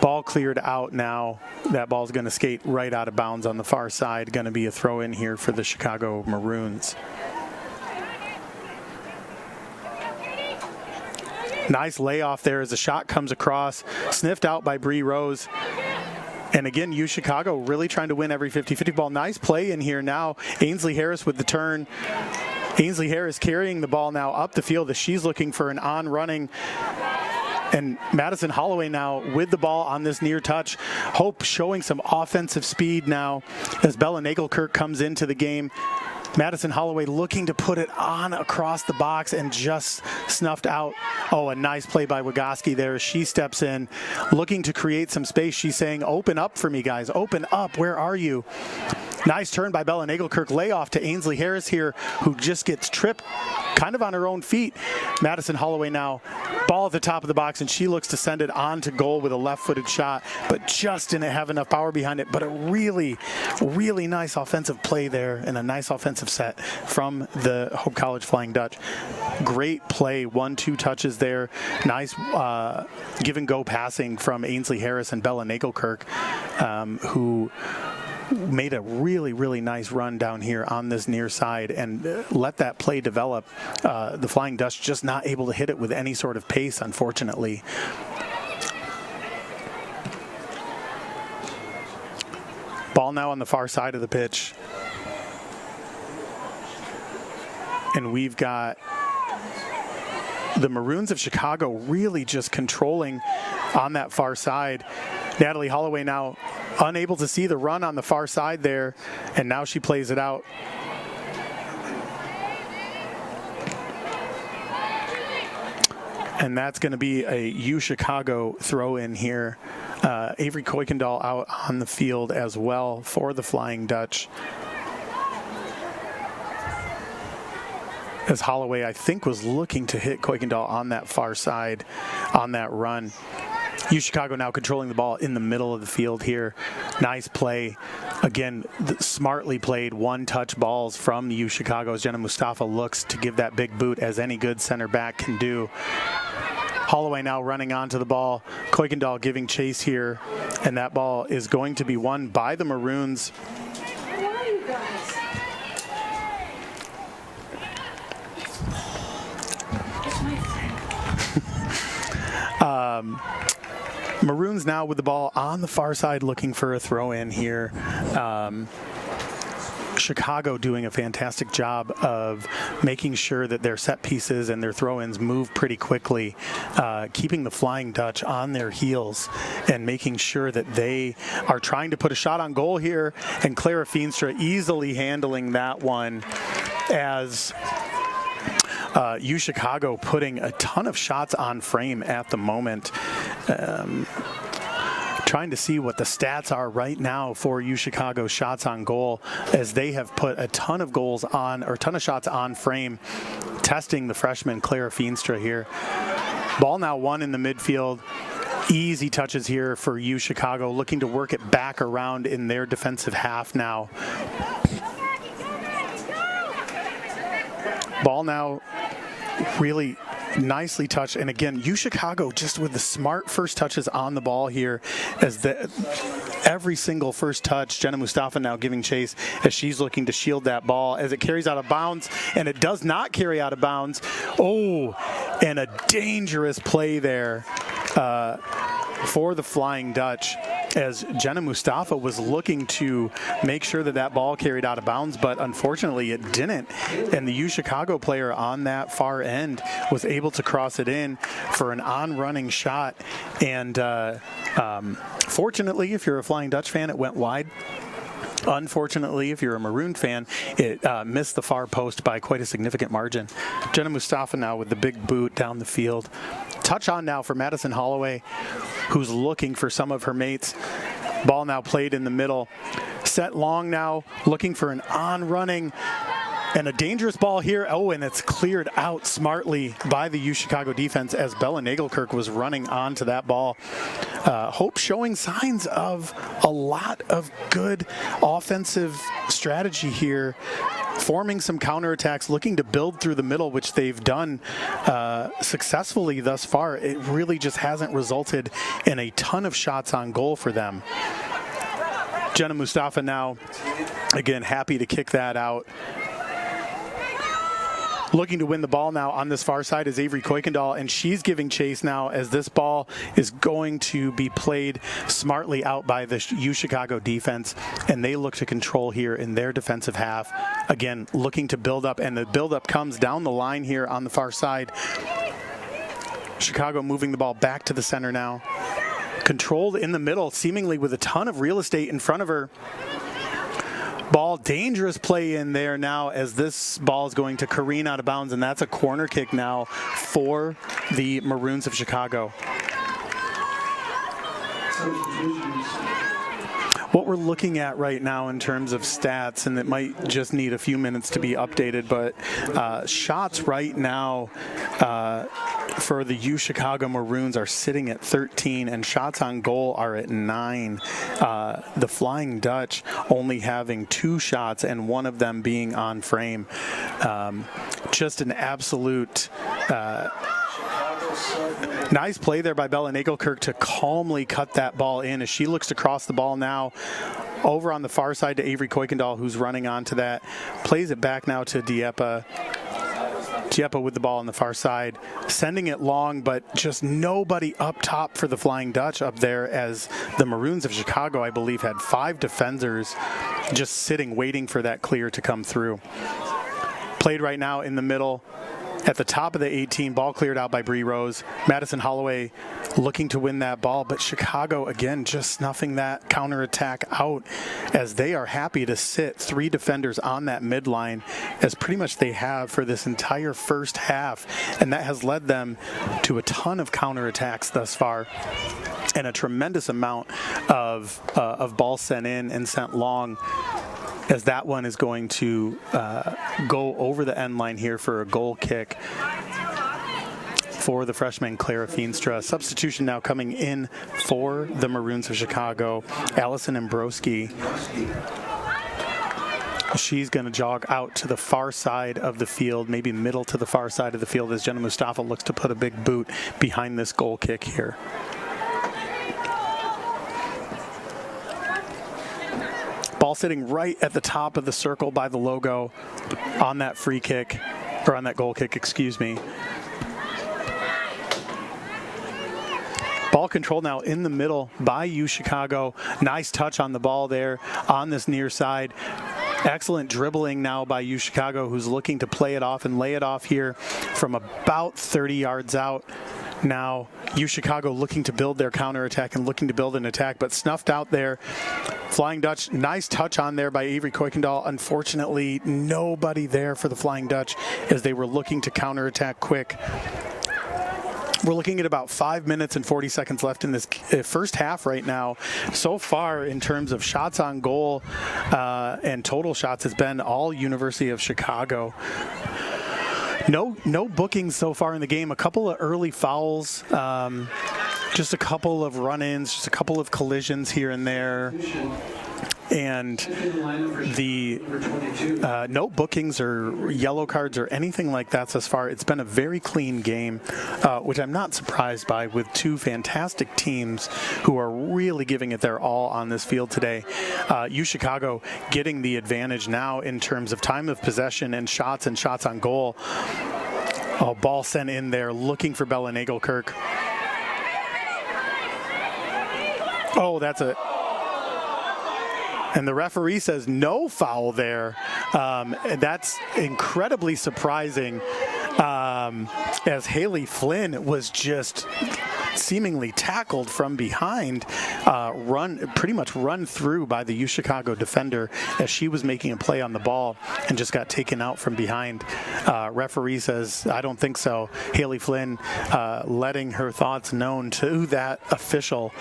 Ball cleared out now. That ball's going to skate right out of bounds on the far side. Going to be a throw in here for the Chicago Maroons. Nice layoff there as the shot comes across, sniffed out by Bree Rose. And again, UChicago really trying to win every 50-50 ball. Nice play in here now. Ainsley Harris with the turn. Ainsley Harris carrying the ball now up the field as she's looking for an on-running. And Madison Holloway now with the ball on this near touch. Hope showing some offensive speed now as Bella Nagelkirk comes into the game. Madison Holloway looking to put it on across the box and just snuffed out. Oh, a nice play by Wygoski there. She steps in, looking to create some space. She's saying, open up for me, guys. Open up. Where are you? Nice turn by Bella Nagelkirk. Layoff to Ainsley Harris here, who just gets tripped kind of on her own feet. Madison Holloway now, ball at the top of the box, and she looks to send it on to goal with a left-footed shot, but just didn't have enough power behind it. But a really, really nice offensive play there and a nice offensive set from the Hope College Flying Dutch. Great play, 1-2 touches there. Nice give and go passing from Ainsley Harris and Bella Nagelkirk, who made a really nice run down here on this near side and let that play develop. The Flying Dutch just not able to hit it with any sort of pace, unfortunately. Ball now on the far side of the pitch. And we've got the Maroons of Chicago really just controlling on that far side. Natalie Holloway now unable to see the run on the far side there, and now she plays it out. And that's going to be a U Chicago throw in here. Avery Kuykendall out on the field as well for the Flying Dutch. As Holloway, I think, was looking to hit Kuykendall on that far side on that run. U Chicago now controlling the ball in the middle of the field here. Nice play. Again, smartly played one-touch balls from U Chicago as Jenna Mustafa looks to give that big boot as any good center back can do. Holloway now running onto the ball. Kuykendall giving chase here, and that ball is going to be won by the Maroons. Where are you guys? Maroons now with the ball on the far side looking for a throw in here. Chicago doing a fantastic job of making sure that their set pieces and their throw-ins move pretty quickly, keeping the Flying Dutch on their heels and making sure that they are trying to put a shot on goal here, and Clara Feenstra easily handling that one as U Chicago putting a ton of shots on frame at the moment. Trying to see what the stats are right now for U Chicago shots on goal, as they have put a ton of goals on, or a ton of shots on frame, testing the freshman Clara Feenstra here. Ball now won in the midfield. Easy touches here for U Chicago, looking to work it back around in their defensive half now. Ball now really nicely touched, and again, U Chicago just with the smart first touches on the ball here, as every single first touch, Jenna Mustafa now giving chase as she's looking to shield that ball as it carries out of bounds, and it does not carry out of bounds. Oh, and a dangerous play there for the Flying Dutch, as Jenna Mustafa was looking to make sure that that ball carried out of bounds, but unfortunately it didn't. And the U Chicago player on that far end was able to cross it in for an on-running shot. And fortunately, if you're a Flying Dutch fan, it went wide. Unfortunately, if you're a Maroon fan, it missed the far post by quite a significant margin. Jenna Mustafa now with the big boot down the field. Touch on now for Madison Holloway, who's looking for some of her mates. Ball now played in the middle. Set long now, looking for an on-running and a dangerous ball here. Oh, and it's cleared out smartly by the U Chicago defense as Bella Nagelkirk was running onto that ball. Hope showing signs of a lot of good offensive strategy here, forming some counterattacks, looking to build through the middle, which they've done successfully thus far. It really just hasn't resulted in a ton of shots on goal for them. Jenna Mustafa now, again, happy to kick that out. Looking to win the ball now on this far side is Avery Kuykendall, and she's giving chase now as this ball is going to be played smartly out by the U Chicago defense, and they look to control here in their defensive half. Again, looking to build up, and the build-up comes down the line here on the far side. Chicago moving the ball back to the center now. Controlled in the middle, seemingly with a ton of real estate in front of her. Ball, dangerous play in there now as this ball is going to careen out of bounds, and that's a corner kick now for the Maroons of Chicago. What we're looking at right now in terms of stats, and it might just need a few minutes to be updated, but shots right now for the U Chicago Maroons are sitting at 13, and shots on goal are at 9. The Flying Dutch only having 2 shots, and one of them being on frame. Just an absolute nice play there by Bella Nagelkirk to calmly cut that ball in as she looks to cross the ball now over on the far side to Avery Kuykendall, who's running onto that. Plays it back now to Dieppe. Dieppe with the ball on the far side, sending it long, but just nobody up top for the Flying Dutch up there, as the Maroons of Chicago, I believe, had 5 defenders just sitting, waiting for that clear to come through. Played right now in the middle. At the top of the 18, ball cleared out by Bree Rose. Madison Holloway looking to win that ball, but Chicago, again, just snuffing that counterattack out, as they are happy to sit 3 defenders on that midline, as pretty much they have for this entire first half. And that has led them to a ton of counterattacks thus far, and a tremendous amount of balls sent in and sent long, as that one is going to go over the end line here for a goal kick for the freshman Clara Feenstra. Substitution now coming in for the Maroons of Chicago, Allison Ambrosky. She's going to jog out to the far side of the field, maybe middle to the far side of the field, as Jenna Mustafa looks to put a big boot behind this goal kick here. Ball sitting right at the top of the circle by the logo on that free kick, or on that goal kick, excuse me. Ball control now in the middle by U Chicago. Nice touch on the ball there on this near side. Excellent dribbling now by U Chicago, who's looking to play it off and lay it off here from about 30 yards out. Now, U Chicago looking to build their counterattack and looking to build an attack, but snuffed out there. Flying Dutch, nice touch on there by Avery Kuykendall. Unfortunately, nobody there for the Flying Dutch as they were looking to counterattack quick. We're looking at about 5 minutes and 40 seconds left in this first half right now. So far, in terms of shots on goal and total shots, has been all University of Chicago. No bookings so far in the game. A couple of early fouls, just a couple of run-ins, just a couple of collisions here and there. And the no bookings or yellow cards or anything like that thus far. It's been a very clean game, which I'm not surprised by, with 2 fantastic teams who are really giving it their all on this field today. U Chicago getting the advantage now in terms of time of possession and shots on goal. Oh, ball sent in there, looking for Bella Nagelkirk. Oh, that's a... And the referee says no foul there. And that's incredibly surprising, as Haley Flynn was just seemingly tackled from behind, pretty much run through by the U Chicago defender as she was making a play on the ball and just got taken out from behind. Referee says, I don't think so. Haley Flynn letting her thoughts known to that official.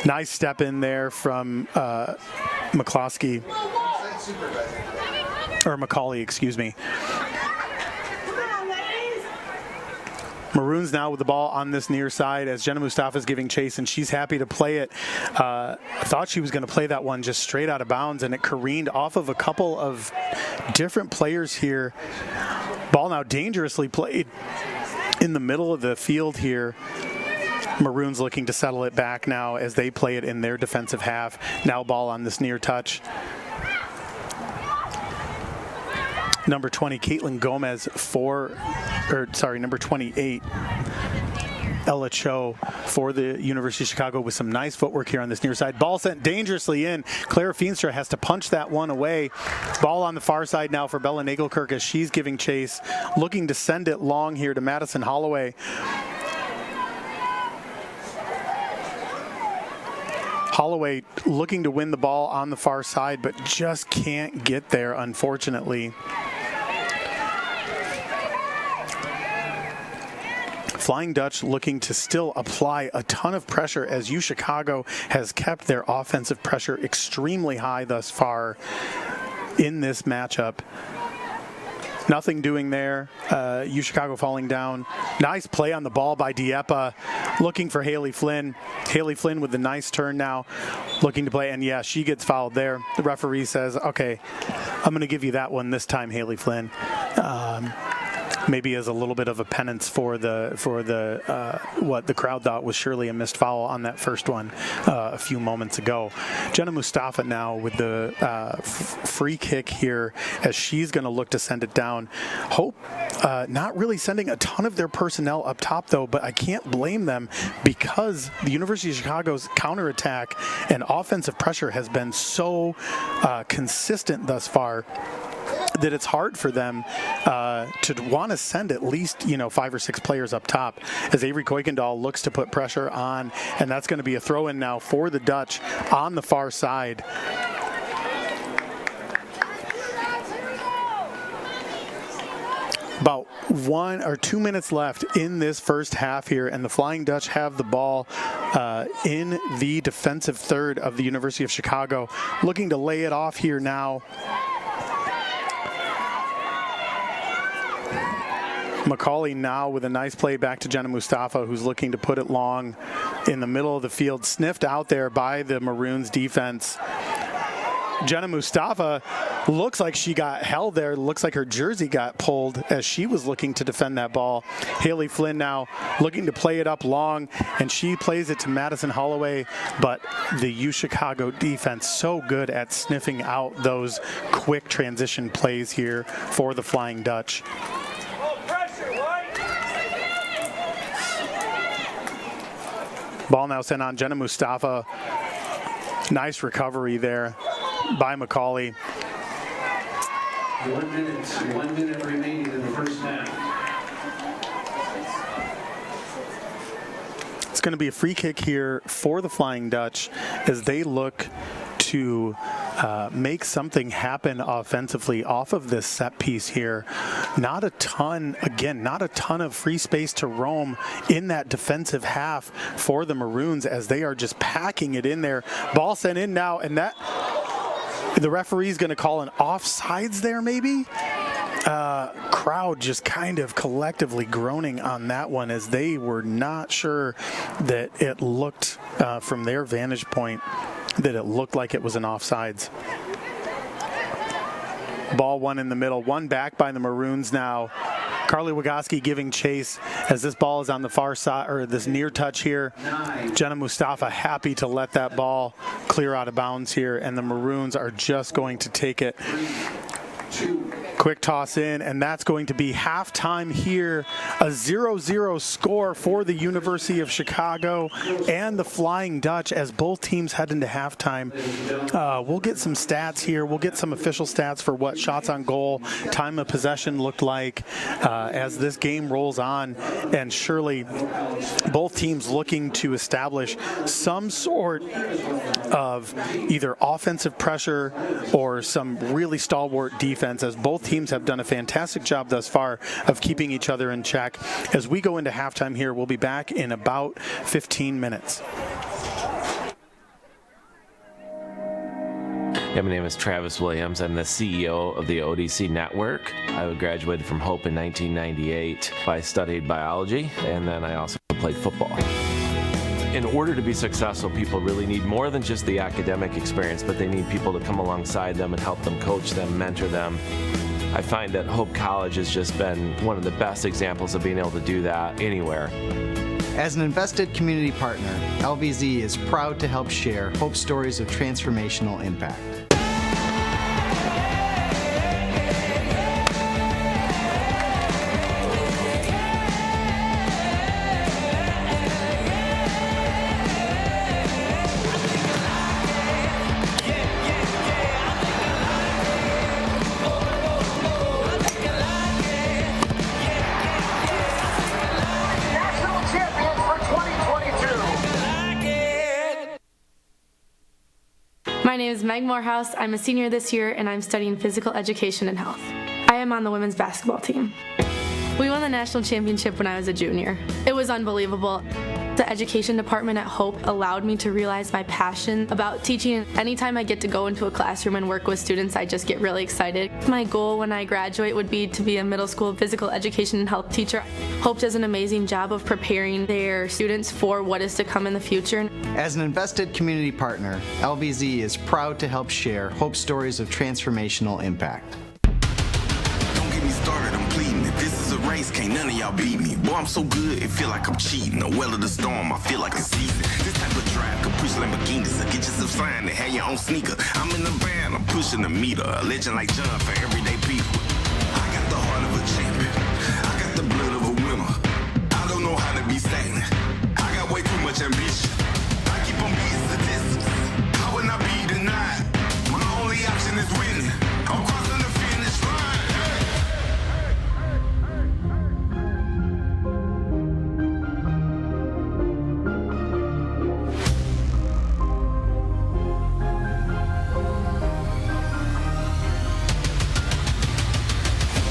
Nice step in there from McCloskey, or McCauley, excuse me. Maroons now with the ball on this near side as Jenna Mustafa is giving chase, and she's happy to play it. I thought she was going to play that one just straight out of bounds, and it careened off of a couple of different players here. Ball now dangerously played in the middle of the field here. Maroons looking to settle it back now as they play it in their defensive half. Now ball on this near touch. Number 20, Caitlin Gomez number 28, Ella Cho for the University of Chicago with some nice footwork here on this near side. Ball sent dangerously in. Clara Feenstra has to punch that one away. Ball on the far side now for Bella Nagelkirk as she's giving chase, looking to send it long here to Madison Holloway. Holloway looking to win the ball on the far side, but just can't get there, unfortunately. Flying Dutch looking to still apply a ton of pressure as U Chicago has kept their offensive pressure extremely high thus far in this matchup. Nothing doing there. U Chicago falling down. Nice play on the ball by Dieppe, looking for Haley Flynn. Haley Flynn with the nice turn now, looking to play, and yeah, she gets fouled there. The referee says, okay, I'm going to give you that one this time, Haley Flynn. maybe as a little bit of a penance for the what the crowd thought was surely a missed foul on that first one a few moments ago. Jenna Mustafa now with the free kick here as she's going to look to send it down. Hope not really sending a ton of their personnel up top though, but I can't blame them because the University of Chicago's counterattack and offensive pressure has been so consistent thus far that it's hard for them to want to send at least 5 or 6 players up top as Avery Kuykendall looks to put pressure on, and that's going to be a throw in now for the Dutch on the far side. About 1 or 2 minutes left in this first half here, and the Flying Dutch have the ball in the defensive third of the University of Chicago, looking to lay it off here now. McCauley now with a nice play back to Jenna Mustafa, who's looking to put it long in the middle of the field, sniffed out there by the Maroons defense. Jenna Mustafa looks like she got held there. Looks like her jersey got pulled as she was looking to defend that ball. Haley Flynn now looking to play it up long, and she plays it to Madison Holloway, but the U Chicago defense so good at sniffing out those quick transition plays here for the Flying Dutch. Ball now sent on Jenna Mustafa. Nice recovery there by McCauley. 1 minute remaining in the first half. It's going to be a free kick here for the Flying Dutch as they look to make something happen offensively off of this set piece here. Not a ton of free space to roam in that defensive half for the Maroons as they are just packing it in there. Ball sent in now, and that the referee's going to call an offsides there maybe. Crowd just kind of collectively groaning on that one as they were not sure that it looked from their vantage point that it looked like it was an offsides. Ball one in the middle, one back by the Maroons now. Carly Wagoski giving chase as this ball is on the far side, or this near touch here. Jenna Mustafa happy to let that ball clear out of bounds here, and the Maroons are just going to take it. Quick toss in, and that's going to be halftime here. A 0-0 score for the University of Chicago and the Flying Dutch as both teams head into halftime. We'll get some stats here. We'll get some official stats for what shots on goal, time of possession looked like as this game rolls on. And surely both teams looking to establish some sort of either offensive pressure or some really stalwart defense, as both teams have done a fantastic job thus far of keeping each other in check. As we go into halftime here, we'll be back in about 15 minutes. Yeah, my name is Travis Williams. I'm the CEO of the ODC Network. I graduated from Hope in 1998. I studied biology, and then I also played football. In order to be successful, people really need more than just the academic experience, but they need people to come alongside them and help them, coach them, mentor them. I find that Hope College has just been one of the best examples of being able to do that anywhere. As an invested community partner, LVZ is proud to help share Hope stories of transformational impact. My name is Meg Morehouse. I'm a senior this year, and I'm studying physical education and health. I am on the women's basketball team. We won the national championship when I was a junior. It was unbelievable. The education department at Hope allowed me to realize my passion about teaching. Anytime I get to go into a classroom and work with students, I just get really excited. My goal when I graduate would be to be a middle school physical education and health teacher. Hope does an amazing job of preparing their students for what is to come in the future. As an invested community partner, LVZ is proud to help share Hope stories of transformational impact. Don't get me started, I'm pleading. If this is a race, can't none of y'all beat me. Boy, I'm so good, it feel like I'm cheating. A well of the storm, I feel like it's season. This type of drive could push Lamborghinis. So get yourself signed and have your own sneaker. I'm in the van, I'm pushing the meter. A legend like John for everyday people. I got the heart of a champion. I got the blood of a winner. I don't know how to be stagnant. I got way too much ambition. I keep on beating statistics. How would I be denied? My only option is winning. I'm crossing the finish line.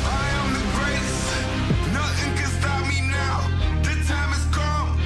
I am the greatest. Nothing can stop me now. The time has come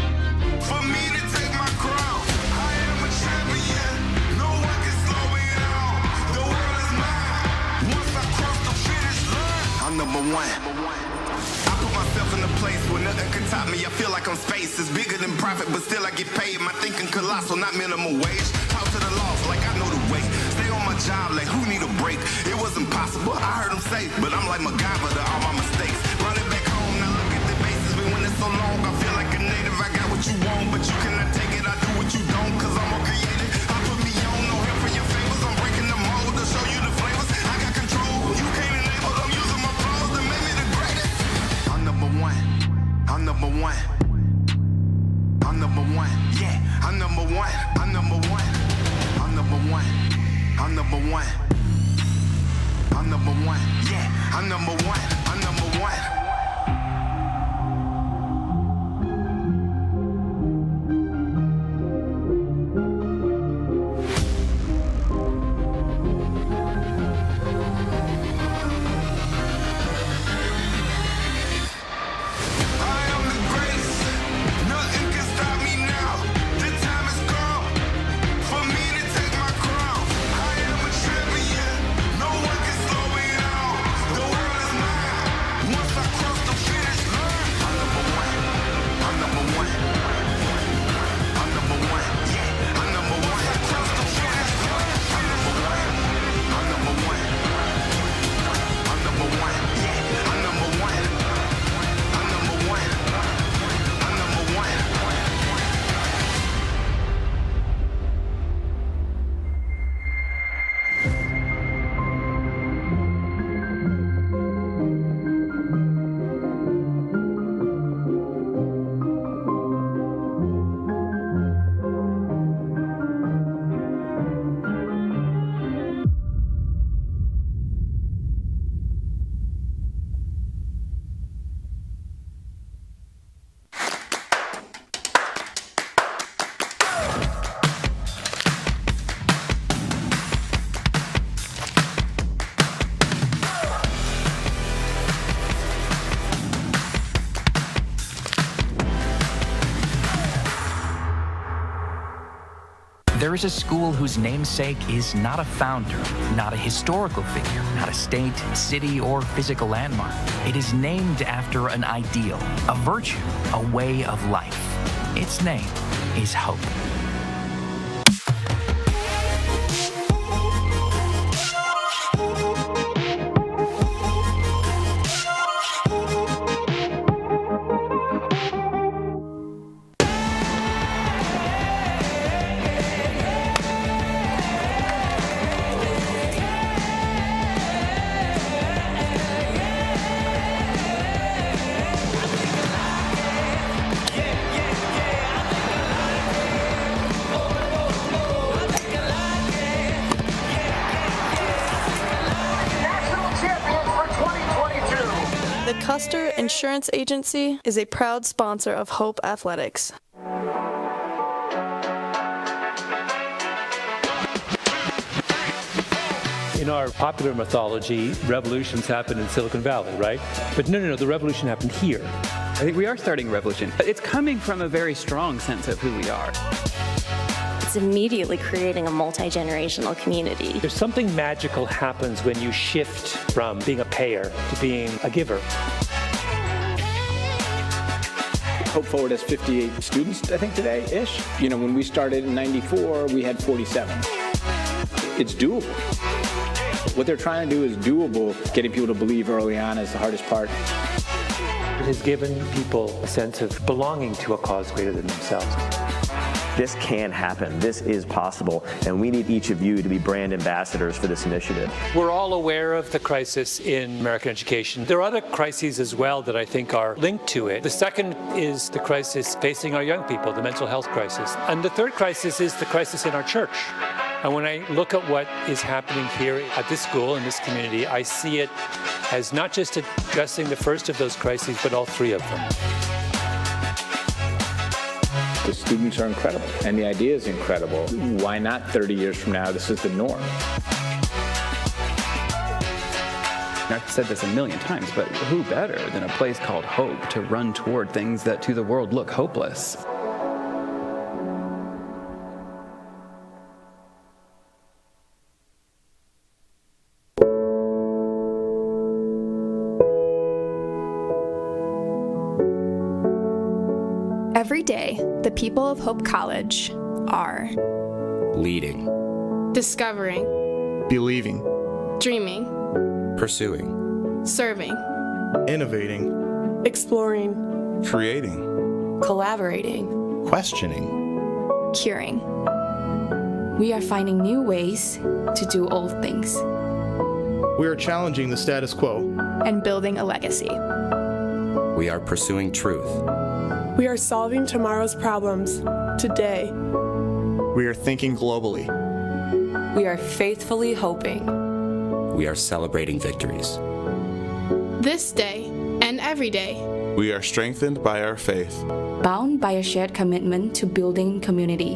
for me to take my crown. I am a champion. No one can slow me down. The world is mine. Once I cross the finish line, I'm number one. I put myself in a place where nothing can top me. I feel like I'm space. It's bigger than profit, but still I get paid. My thinking colossal, not minimum wage. Talk to the loss like I know the way. Stay on my job like who need a break? It was impossible, I heard him say, but I'm like MacGyver to all my mistakes. Running back home, now look at the bases. Been winning so long, I feel like a native. I got what you want, but you cannot take it. I do what you don't, cause I'm more creative. I put me on, no help for your favors. I'm breaking the mold to show you the flavors. I got control, you can't enable. I'm using my flaws to make me the greatest. I'm number one. I'm number one. I'm number one. Yeah, I'm number one. I'm number one. I'm number one. I'm number one. I'm number one. Yeah, I'm number one. I'm number one. I am the greatest. Nothing can stop me now. The time has come for me to take my crown. I am a champion. No one can slow me down. The world is mine. Once I cross the finish line, I'm number one. I'm number one. I'm number one. Yeah, I'm number one. I cross the finish line. I'm number one. I'm number one. I'm number one. Yeah, I'm number one. I'm number one. I'm number one. There is a school whose namesake is not a founder, not a historical figure, not a state, city, or physical landmark. It is named after an ideal, a virtue, a way of life. Its name is hope. The Custer Insurance Agency is a proud sponsor of Hope Athletics. In our popular mythology, revolutions happen in Silicon Valley, right? But no, the revolution happened here. I think we are starting a revolution. It's coming from a very strong sense of who we are. It's immediately creating a multi-generational community. There's something magical happens when you shift from being a payer to being a giver. Hope Forward has 58 students, I think, today-ish. You know, when we started in '94, we had 47. It's doable. What they're trying to do is doable. Getting people to believe early on is the hardest part. It has given people a sense of belonging to a cause greater than themselves. This can happen. This is possible, and we need each of you to be brand ambassadors for this initiative. We're all aware of the crisis in American education. There are other crises as well that I think are linked to it. The second is the crisis facing our young people, the mental health crisis. And the third crisis is the crisis in our church. And when I look at what is happening here at this school, in this community, I see it as not just addressing the first of those crises, but all three of them. The students are incredible, and the idea is incredible. Why not 30 years from now, this is the norm? I've said this a million times, but who better than a place called Hope to run toward things that to the world look hopeless? Every day, the people of Hope College are leading, discovering, believing, dreaming, pursuing, serving, innovating, exploring, creating, collaborating, questioning, curing. We are finding new ways to do old things. We are challenging the status quo and building a legacy. We are pursuing truth. We are solving tomorrow's problems today. We are thinking globally. We are faithfully hoping. We are celebrating victories. This day and every day. We are strengthened by our faith, Bound by a shared commitment to building community.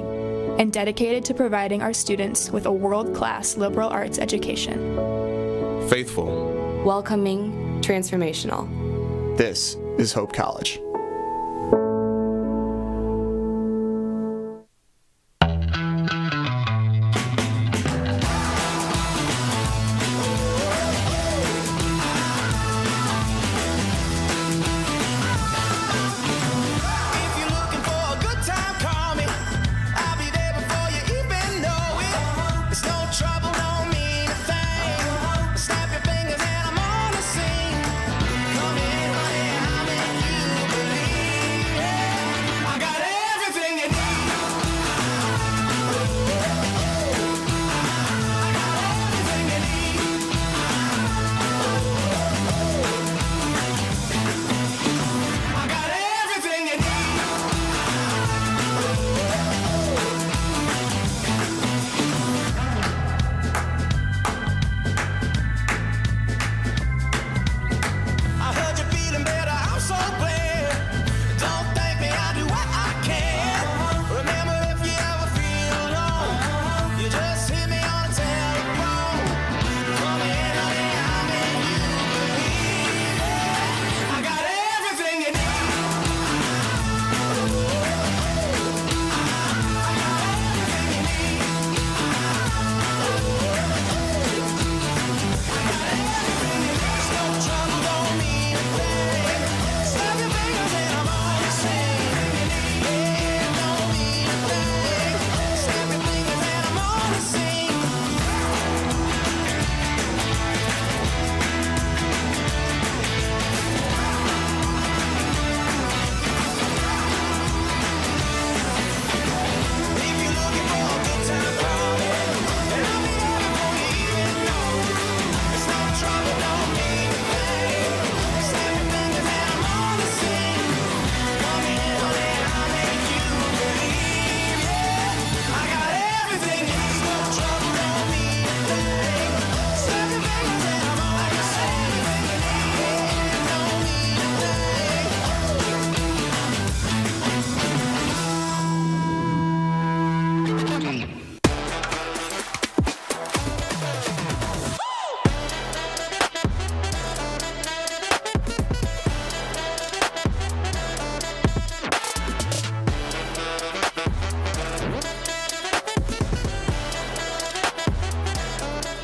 And dedicated to providing our students with a world-class liberal arts education. faithful, Welcoming, transformational. This is Hope College.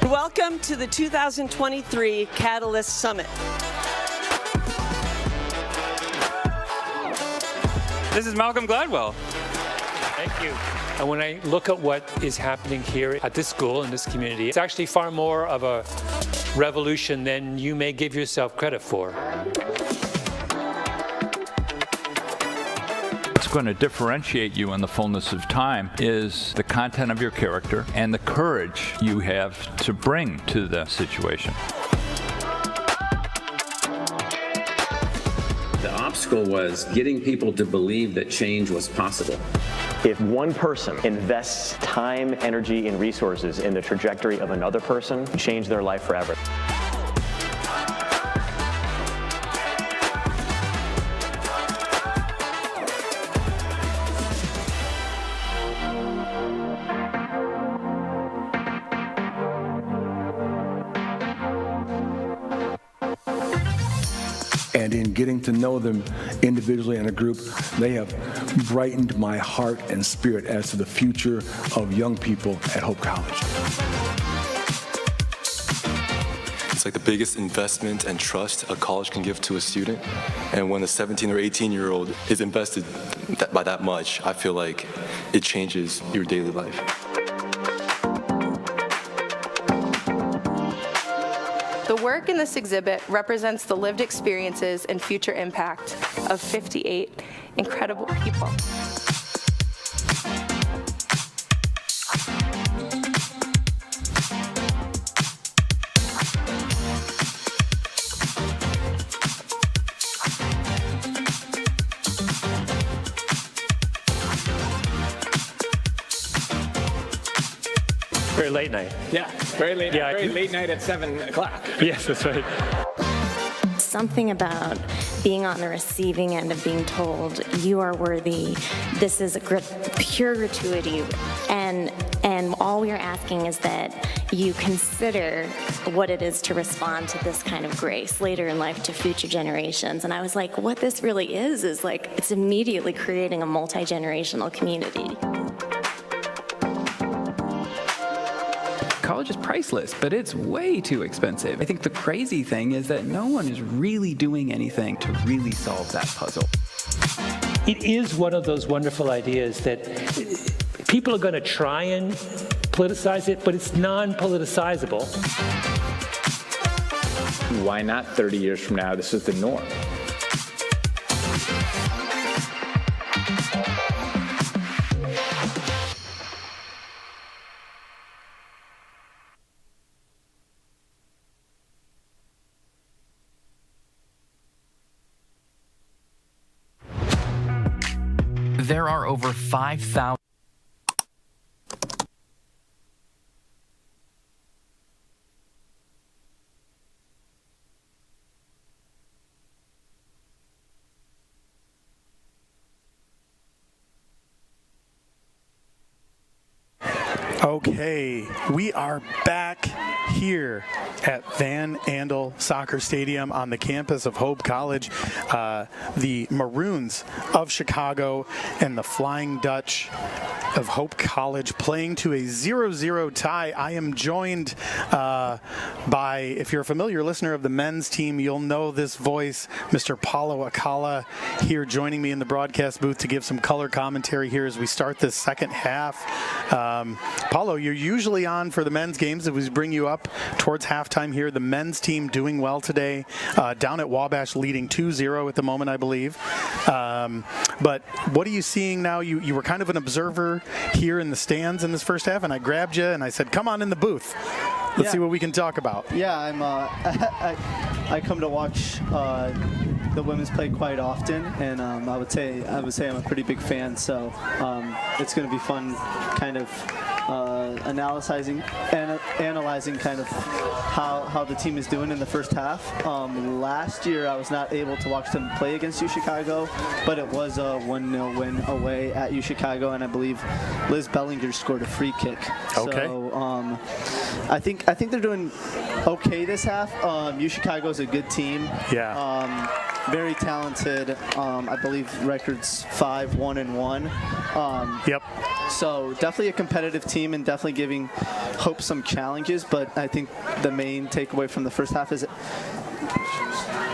Welcome to the 2023 Catalyst Summit. This is Malcolm Gladwell. Thank you. And when I look at what is happening here at this school, in this community, it's actually far more of a revolution than you may give yourself credit for. going to differentiate you in the fullness of time is the content of your character and the courage you have to bring to the situation. The obstacle was getting people to believe that change was possible. If one person invests time, energy, and resources in the trajectory of another person, change their life forever. And in getting to know them individually and a group, they have brightened my heart and spirit as to the future of young people at Hope College. It's like the biggest investment and trust a college can give to a student. And when a 17 or 18-year-old is invested by that much, I feel like it changes your daily life. The work in this exhibit represents the lived experiences and future impact of 58 incredible people. Very late night. Yeah, very late. Yeah. Very late night at 7 o'clock. Yes, that's right. Something about being on the receiving end of being told you are worthy, this is a pure gratuity, and all we are asking is that you consider what it is to respond to this kind of grace later in life to future generations. And I was like, what this really is like, it's immediately creating a multi-generational community. College is priceless, but it's way too expensive. I think the crazy thing is that no one is really doing anything to really solve that puzzle. It is one of those wonderful ideas that people are going to try and politicize it, but it's non-politicizable. Why not 30 years from now, this is the norm? There are over 5,000. Okay, we are back here at Van Andel Soccer Stadium on the campus of Hope College. The Maroons of Chicago and the Flying Dutch of Hope College playing to a 0-0 tie. I am joined by, if you're a familiar listener of the men's team, you'll know this voice, Mr. Paulo Akala, here joining me in the broadcast booth to give some color commentary here as we start this second half. Paulo, you're usually on for the men's games as we bring you up towards halftime here. The men's team doing well today, down at Wabash leading 2-0 at the moment, I believe. But what are you seeing now? You were kind of an observer here in the stands in this first half, and I grabbed you and I said, come on in the booth. Let's see what we can talk about. Yeah, I'm. I come to watch the women's play quite often, and I would say I'm a pretty big fan. So it's going to be fun, kind of analyzing kind of how the team is doing in the first half. Last year I was not able to watch them play against UChicago, but it was a 1-0 win away at UChicago, and I believe Liz Bellinger scored a free kick. Okay. So I think they're doing okay this half. UChicago is a good team. Yeah. Very talented. I believe records 5-1-1. Yep. So definitely a competitive team and definitely giving Hope some challenges. But I think the main takeaway from the first half is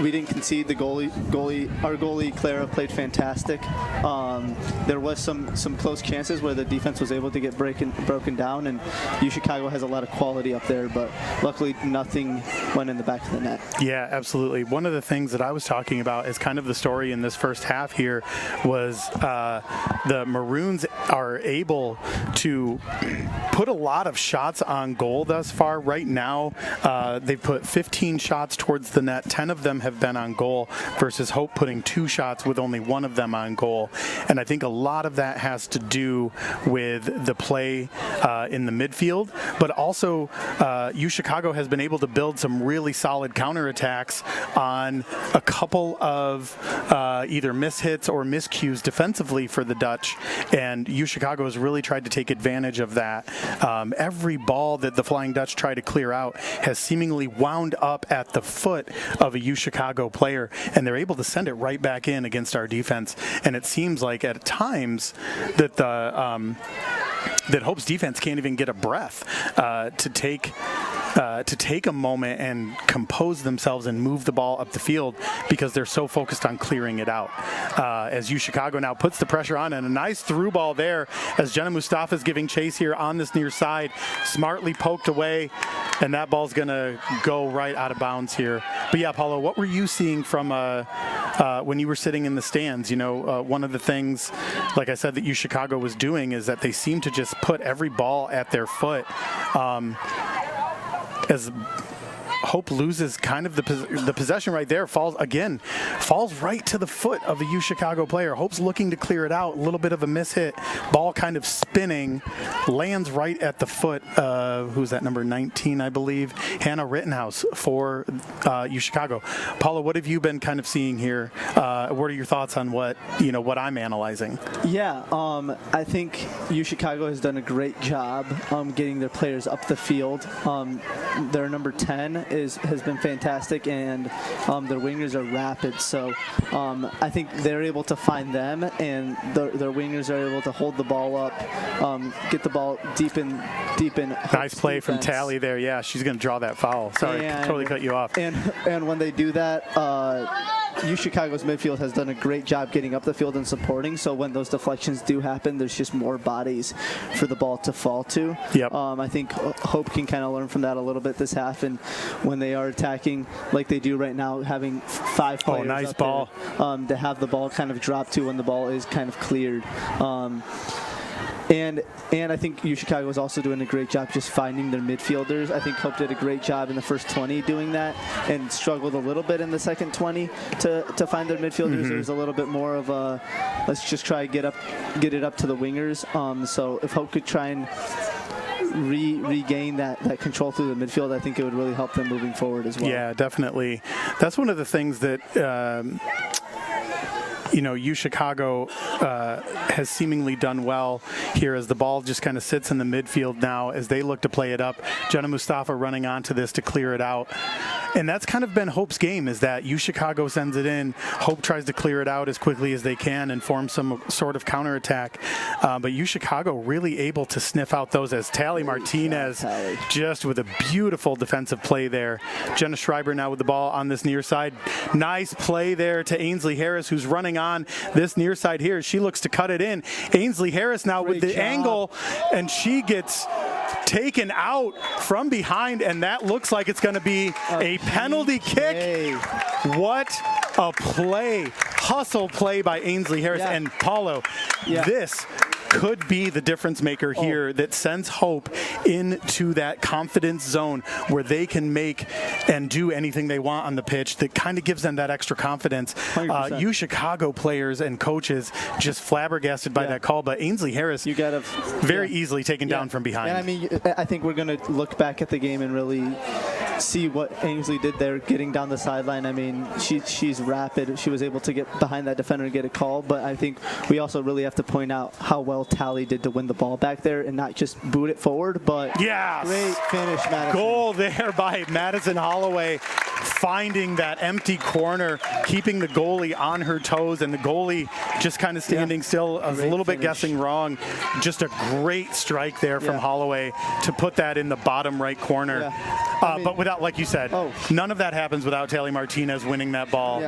we didn't concede. Our goalie Clara played fantastic. There was some close chances where the defense was able to get broken down, and UChicago has a lot of quality up there, but luckily nothing went in the back of the net. Yeah, absolutely. One of the things that I was talking about is kind of the story in this first half here was the Maroons are able to put a lot of shots on goal thus far. Right now, they've put 15 shots towards the net. 10 of them have been on goal versus Hope putting 2 shots with only 1 of them on goal. And I think a lot of that has to do with the play in the midfield, but also UChicago has been able to build some really solid counterattacks on a couple of either mishits or miscues defensively for the Dutch, and UChicago has really tried to take advantage of that. Every ball that the Flying Dutch try to clear out has seemingly wound up at the foot of a UChicago player, and they're able to send it right back in against our defense. And it seems like at times that that Hope's defense can't even get a breath to take a moment and compose themselves and move the ball up the field because they're so focused on clearing it out. As UChicago now puts the pressure on, and a nice through ball there as Jenna Mustafa is giving chase here on this near side, smartly poked away, and that ball's going to go right out of bounds here. But yeah, Paulo, what were you seeing from when you were sitting in the stands? You know, one of the things, like I said, that UChicago was doing is that they seemed to just put every ball at their foot. As Hope loses kind of the possession right there, falls right to the foot of a UChicago player. Hope's looking to clear it out, a little bit of a mishit, ball kind of spinning, lands right at the foot of, who's that, number 19, I believe, Hannah Rittenhouse for UChicago. Paula, what have you been kind of seeing here? What are your thoughts on what I'm analyzing? Yeah, I think UChicago has done a great job getting their players up the field. Their number 10 has been fantastic, and their wingers are rapid. So I think they're able to find them, and their wingers are able to hold the ball up, get the ball deep in. Nice play from Tally there. Yeah, she's going to draw that foul. Sorry, totally cut you off. And when they do that, UChicago's midfield has done a great job getting up the field and supporting. So when those deflections do happen, there's just more bodies for the ball to fall to. Yep. I think Hope can kind of learn from that a little bit this half, and when they are attacking like they do right now, having 5 players nice up ball there, to have the ball kind of drop to when the ball is kind of cleared. And I think UChicago is also doing a great job just finding their midfielders. I think Hope did a great job in the first 20 doing that, and struggled a little bit in the second 20 to find their midfielders. Mm-hmm. There was a little bit more of a let's just try get it up to the wingers. So if Hope could try and regain that control through the midfield, I think it would really help them moving forward as well. Yeah, definitely. That's one of the things that UChicago has seemingly done well here as the ball just kind of sits in the midfield now as they look to play it up. Jenna Mustafa running onto this to clear it out. And that's kind of been Hope's game, is that UChicago sends it in, Hope tries to clear it out as quickly as they can and form some sort of counterattack. But UChicago really able to sniff out those as Tally Martinez just with a beautiful defensive play there. Jenna Schreiber now with the ball on this near side. Nice play there to Ainsley Harris, who's running on this near side here. She looks to cut it in. Ainsley Harris now with the angle, and she gets taken out from behind, and that looks like it's going to be a penalty kick. What a play. Hustle play by Ainsley Harris. And Paulo, this could be the difference maker here that sends Hope into that confidence zone where they can make and do anything they want on the pitch, that kind of gives them that extra confidence. UChicago players and coaches just flabbergasted by that call, but Ainsley Harris very easily taken down from behind. And I mean, I think we're going to look back at the game and really see what Ainsley did there, getting down the sideline. I mean, she's rapid. She was able to get behind that defender and get a call, but I think we also really have to point out how well Tally did to win the ball back there and not just boot it forward, but great finish, Madison. Goal there by Madison Holloway, finding that empty corner, keeping the goalie on her toes, and the goalie just kind of standing still, a little bit guessing wrong. Just a great strike there from Holloway to put that in the bottom right corner. But without, like you said, none of that happens without Tally Martinez winning that ball,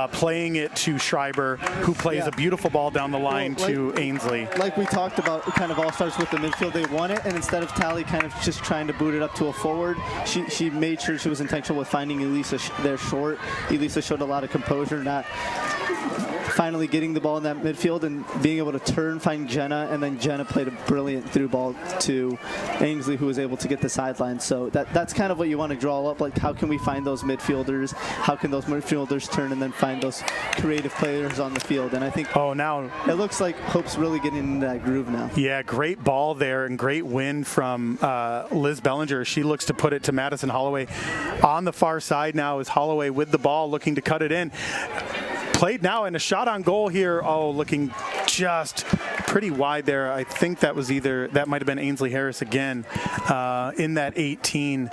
playing it to Schreiber, who plays a beautiful ball down the line to Ainsley. Like we talked about, it kind of all starts with the midfield. They won it, and instead of Tally kind of just trying to boot it up to a forward, she made sure she was intentional with finding Elisa there short. Elisa showed a lot of composure, not finally getting the ball in that midfield and being able to turn, find Jenna, and then Jenna played a brilliant through ball to Ainsley, who was able to get the sideline. So that's kind of what you want to draw up, like how can we find those midfielders, how can those midfielders turn and then find those creative players on the field. And I think now it looks like Hope's really getting into that groove now. Yeah, great ball there and great win from Liz Bellinger. She looks to put it to Madison Holloway on the far side now, is Holloway with the ball looking to cut it in. Played now, and a shot on goal here. Oh, looking just pretty wide there. I think that was that might have been Ainsley Harris again in that 18.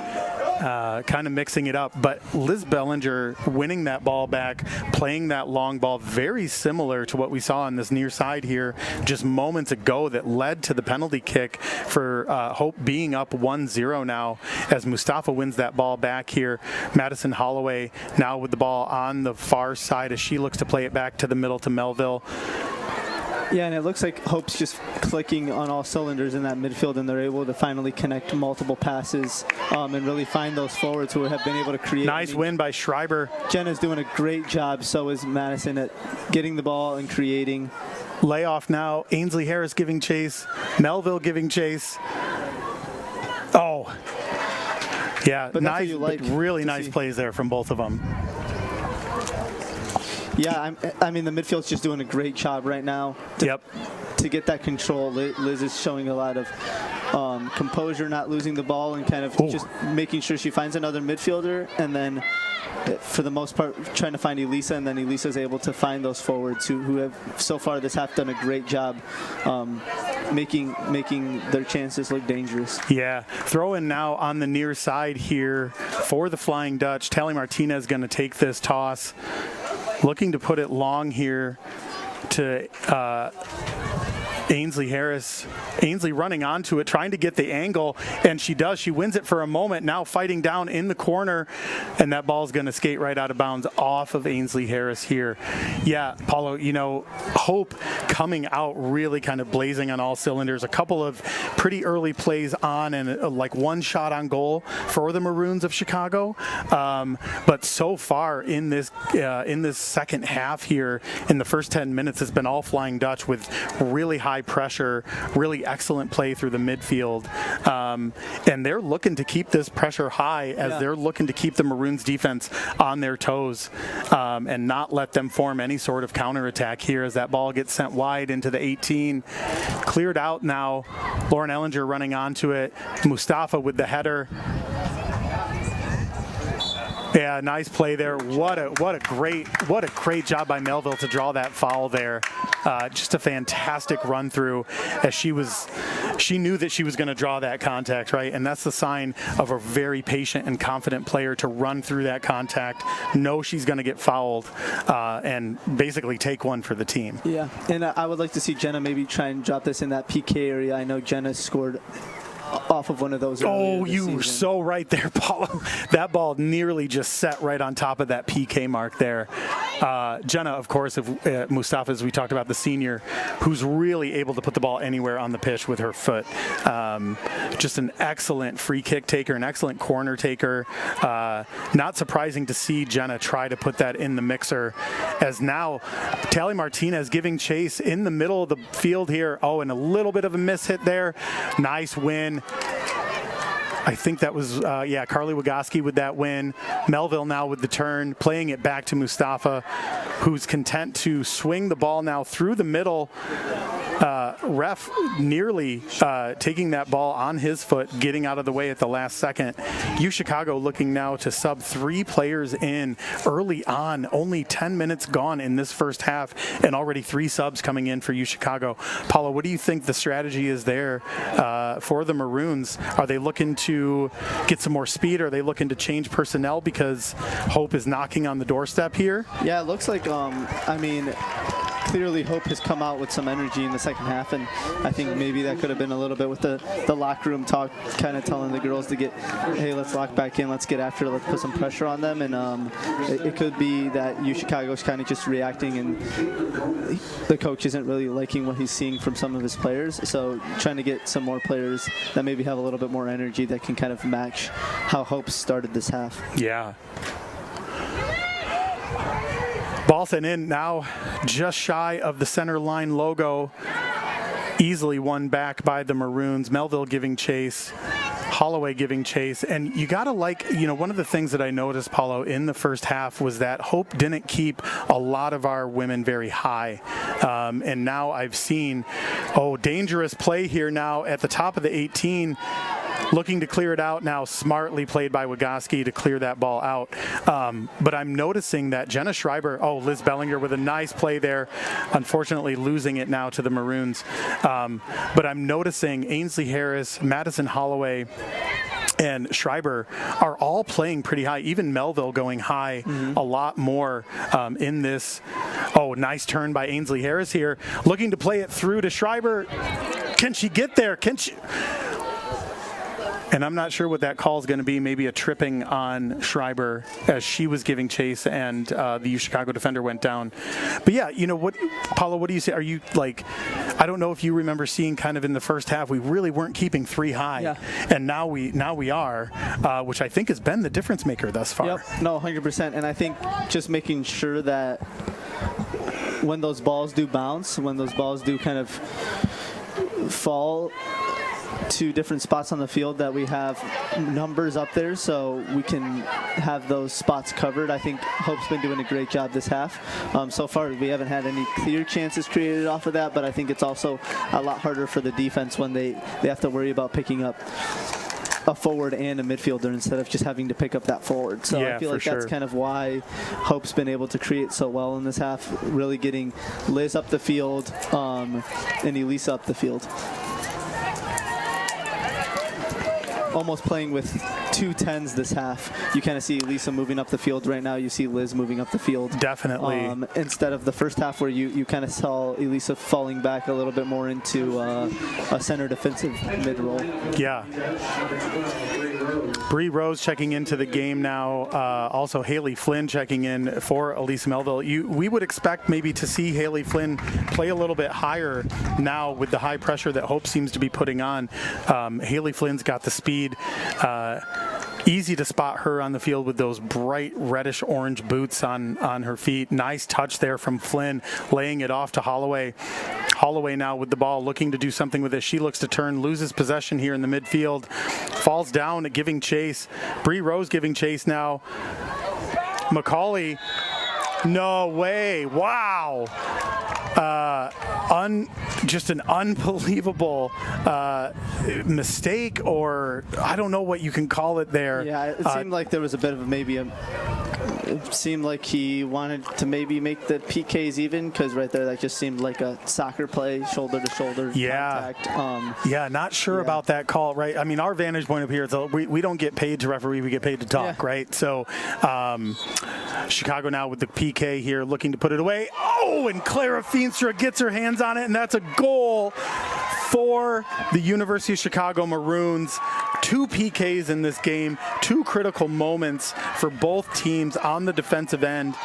Kind of mixing it up, but Liz Bellinger winning that ball back, playing that long ball, very similar to what we saw on this near side here just moments ago that led to the penalty kick for Hope being up 1-0 now as Mustafa wins that ball back here. Madison Holloway now with the ball on the far side as she looks to play it back to the middle to Melville. Yeah, and it looks like Hope's just clicking on all cylinders in that midfield, and they're able to finally connect multiple passes and really find those forwards who have been able to create. Nice win by Schreiber. Jenna's doing a great job, so is Madison, at getting the ball and creating. Layoff now, Ainsley Harris giving chase, Melville giving chase. Oh, yeah, but nice, really nice plays there from both of them. Yeah, I mean, the midfield's just doing a great job right now to get that control. Liz is showing a lot of composure, not losing the ball, and kind of just making sure she finds another midfielder, and then for the most part trying to find Elisa, and then Elisa's able to find those forwards who have so far this half done a great job making their chances look dangerous. Yeah, throw in now on the near side here for the Flying Dutch. Tally Martinez going to take this toss, looking to put it long here to Ainsley Harris. Ainsley running onto it, trying to get the angle, and she does. She wins it for a moment, now fighting down in the corner, and that ball's going to skate right out of bounds off of Ainsley Harris here. Yeah, Paulo, you know, Hope coming out really kind of blazing on all cylinders. A couple of pretty early plays on, and like one shot on goal for the Maroons of Chicago. But so far in this second half here, in the first 10 minutes, it's been all Flying Dutch with really high pressure, really excellent play through the midfield, and they're looking to keep this pressure high as they're looking to keep the Maroons defense on their toes and not let them form any sort of counterattack here as that ball gets sent wide into the 18. Cleared out now. Lauren Ellinger running onto it. Mustafa with the header. Yeah, nice play there. What a great job by Melville to draw that foul there. Just a fantastic run through as she knew that she was going to draw that contact, right? And that's the sign of a very patient and confident player, to run through that contact, know she's going to get fouled, and basically take one for the team. Yeah, and I would like to see Jenna maybe try and drop this in that PK area. I know Jenna scored off of one of those. Oh, you were so right there, Paulo. That ball nearly just set right on top of that PK mark there. Jenna, of course, Mustafa, as we talked about, the senior, who's really able to put the ball anywhere on the pitch with her foot. Just an excellent free kick taker, an excellent corner taker. Not surprising to see Jenna try to put that in the mixer, as now Tally Martinez giving chase in the middle of the field here. Oh, and a little bit of a miss hit there. Nice win. I think that was, Carly Wagoski with that win. Melville now with the turn, playing it back to Mustafa, who's content to swing the ball now through the middle. Ref nearly taking that ball on his foot, getting out of the way at the last second. U Chicago looking now to sub 3 players in early on. Only 10 minutes gone in this first half, and already 3 subs coming in for U Chicago. Paula, what do you think the strategy is there for the Maroons? Are they looking to get some more speed? Are they looking to change personnel because Hope is knocking on the doorstep here? Yeah, it looks like, clearly Hope has come out with some energy in the second half, and I think maybe that could have been a little bit with the locker room talk, kind of telling the girls to hey, let's lock back in, let's get after it, let's put some pressure on them, and it could be that Chicago's kind of just reacting, and the coach isn't really liking what he's seeing from some of his players, so trying to get some more players that maybe have a little bit more energy that can kind of match how Hope started this half. Yeah. Ball sent in now, just shy of the center line logo. Easily won back by the Maroons. Melville giving chase, Holloway giving chase. And you got to one of the things that I noticed, Paulo, in the first half was that Hope didn't keep a lot of our women very high. And now I've seen, dangerous play here now at the top of the 18. Looking to clear it out now, smartly played by Wygoski to clear that ball out. But I'm noticing that Jenna Schreiber, Liz Bellinger with a nice play there, unfortunately losing it now to the Maroons. But I'm noticing Ainsley Harris, Madison Holloway, and Schreiber are all playing pretty high. Even Melville going high a lot more in this. Nice turn by Ainsley Harris here. Looking to play it through to Schreiber. Can she get there? Can she? And I'm not sure what that call is going to be. Maybe a tripping on Schreiber as she was giving chase and the Chicago defender went down. But yeah, Paulo, what do you say? Are you I don't know if you remember seeing kind of in the first half, we really weren't keeping three high. Yeah. And now we are, which I think has been the difference maker thus far. Yep. No, 100%. And I think just making sure that when those balls do bounce, when those balls do kind of fall to different spots on the field, that we have numbers up there so we can have those spots covered. I think Hope's been doing a great job this half. So far, we haven't had any clear chances created off of that, but I think it's also a lot harder for the defense when they have to worry about picking up a forward and a midfielder instead of just having to pick up that forward. So I feel like that's kind of why Hope's been able to create so well in this half, really getting Liz up the field and Elisa up the field. Almost playing with 2 10s this half. You kind of see Elisa moving up the field right now. You see Liz moving up the field. Definitely. Instead of the first half where you kind of saw Elisa falling back a little bit more into a center defensive mid-roll. Yeah. Bree Rose checking into the game now. Also Haley Flynn checking in for Elise Melville. We would expect maybe to see Haley Flynn play a little bit higher now with the high pressure that Hope seems to be putting on. Haley Flynn's got the speed. Easy to spot her on the field with those bright reddish orange boots on her feet. Nice touch there from Flynn, laying it off to Holloway. Holloway now with the ball, looking to do something with it. She looks to turn, loses possession here in the midfield, falls down, giving chase. Bree Rose giving chase now. McCauley, no way, wow. Just an unbelievable mistake, or I don't know what you can call it there. Yeah, it seemed like there was a bit of it seemed like he wanted to maybe make the PKs even, because right there that just seemed like a soccer play, shoulder to shoulder contact. Not sure about that call, right? I mean, our vantage point up here is we don't get paid to referee, we get paid to talk, right? So Chicago now with the PK here, looking to put it away. And Clara Feenstra gets her hands on it, and that's a goal for the University of Chicago Maroons. 2 PKs in this game, 2 critical moments for both teams on the defensive end.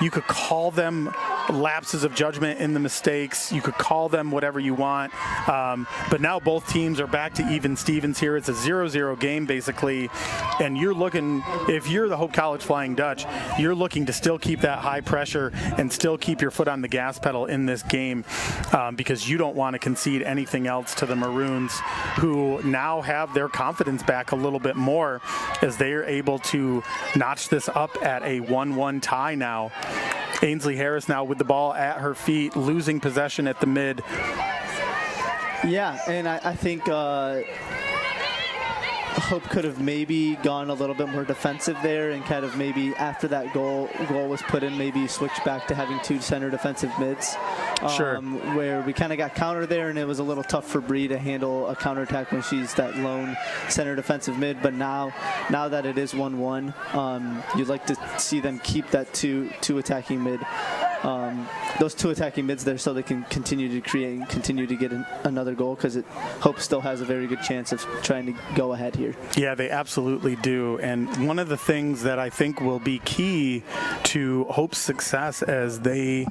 You could call them lapses of judgment in the mistakes. You could call them whatever you want. But now both teams are back to even Stevens here. It's a 0-0 game, basically. And you're looking, if you're the Hope College Flying Dutch, you're looking to still keep that high pressure and still keep your foot on the gas pedal in this game, because you don't want to concede anything else to the Maroons, who now have their confidence back a little bit more as they are able to notch this up at a 1-1 tie now. Ainsley Harris now with the ball at her feet, losing possession at the mid. Yeah, and I think Hope could have maybe gone a little bit more defensive there, and kind of maybe after that goal was put in, maybe switch back to having 2 center defensive mids. Where we kind of got counter there, and it was a little tough for Bree to handle a counterattack when she's that lone center defensive mid. But now that it is 1-1, you'd like to see them keep that two attacking mid. those two attacking mids there so they can continue to create and continue to get another goal, because Hope still has a very good chance of trying to go ahead here. Yeah, they absolutely do. And one of the things that I think will be key to Hope's success as they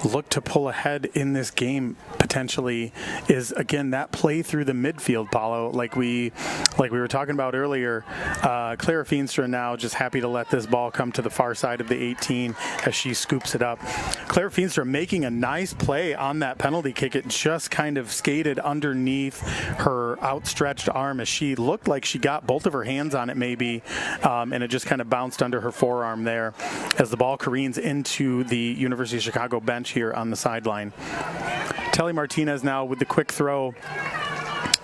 look to pull ahead in this game potentially is, again, that play through the midfield, Paulo, like we were talking about earlier. Clara Feenstra now just happy to let this ball come to the far side of the 18 as she scoops it up. Clara Feenstra making a nice play on that penalty kick. It just kind of skated underneath her outstretched arm as she looked like she got both of her hands on it maybe, and it just kind of bounced under her forearm there as the ball careens into the University of Chicago bench here on the sideline. Telly Martinez now with the quick throw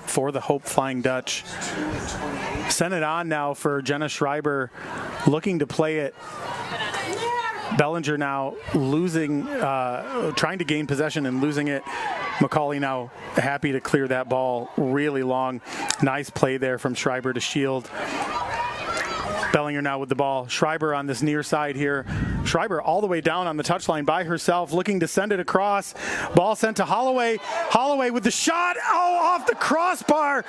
for the Hope Flying Dutch. Send it on now for Jenna Schreiber, looking to play it. Bellinger now losing, trying to gain possession and losing it. McCauley now happy to clear that ball really long. Nice play there from Schreiber to shield. Bellinger now with the ball. Schreiber on this near side here. Schreiber all the way down on the touchline by herself, looking to send it across. Ball sent to Holloway. Holloway with the shot. Oh, off the crossbar.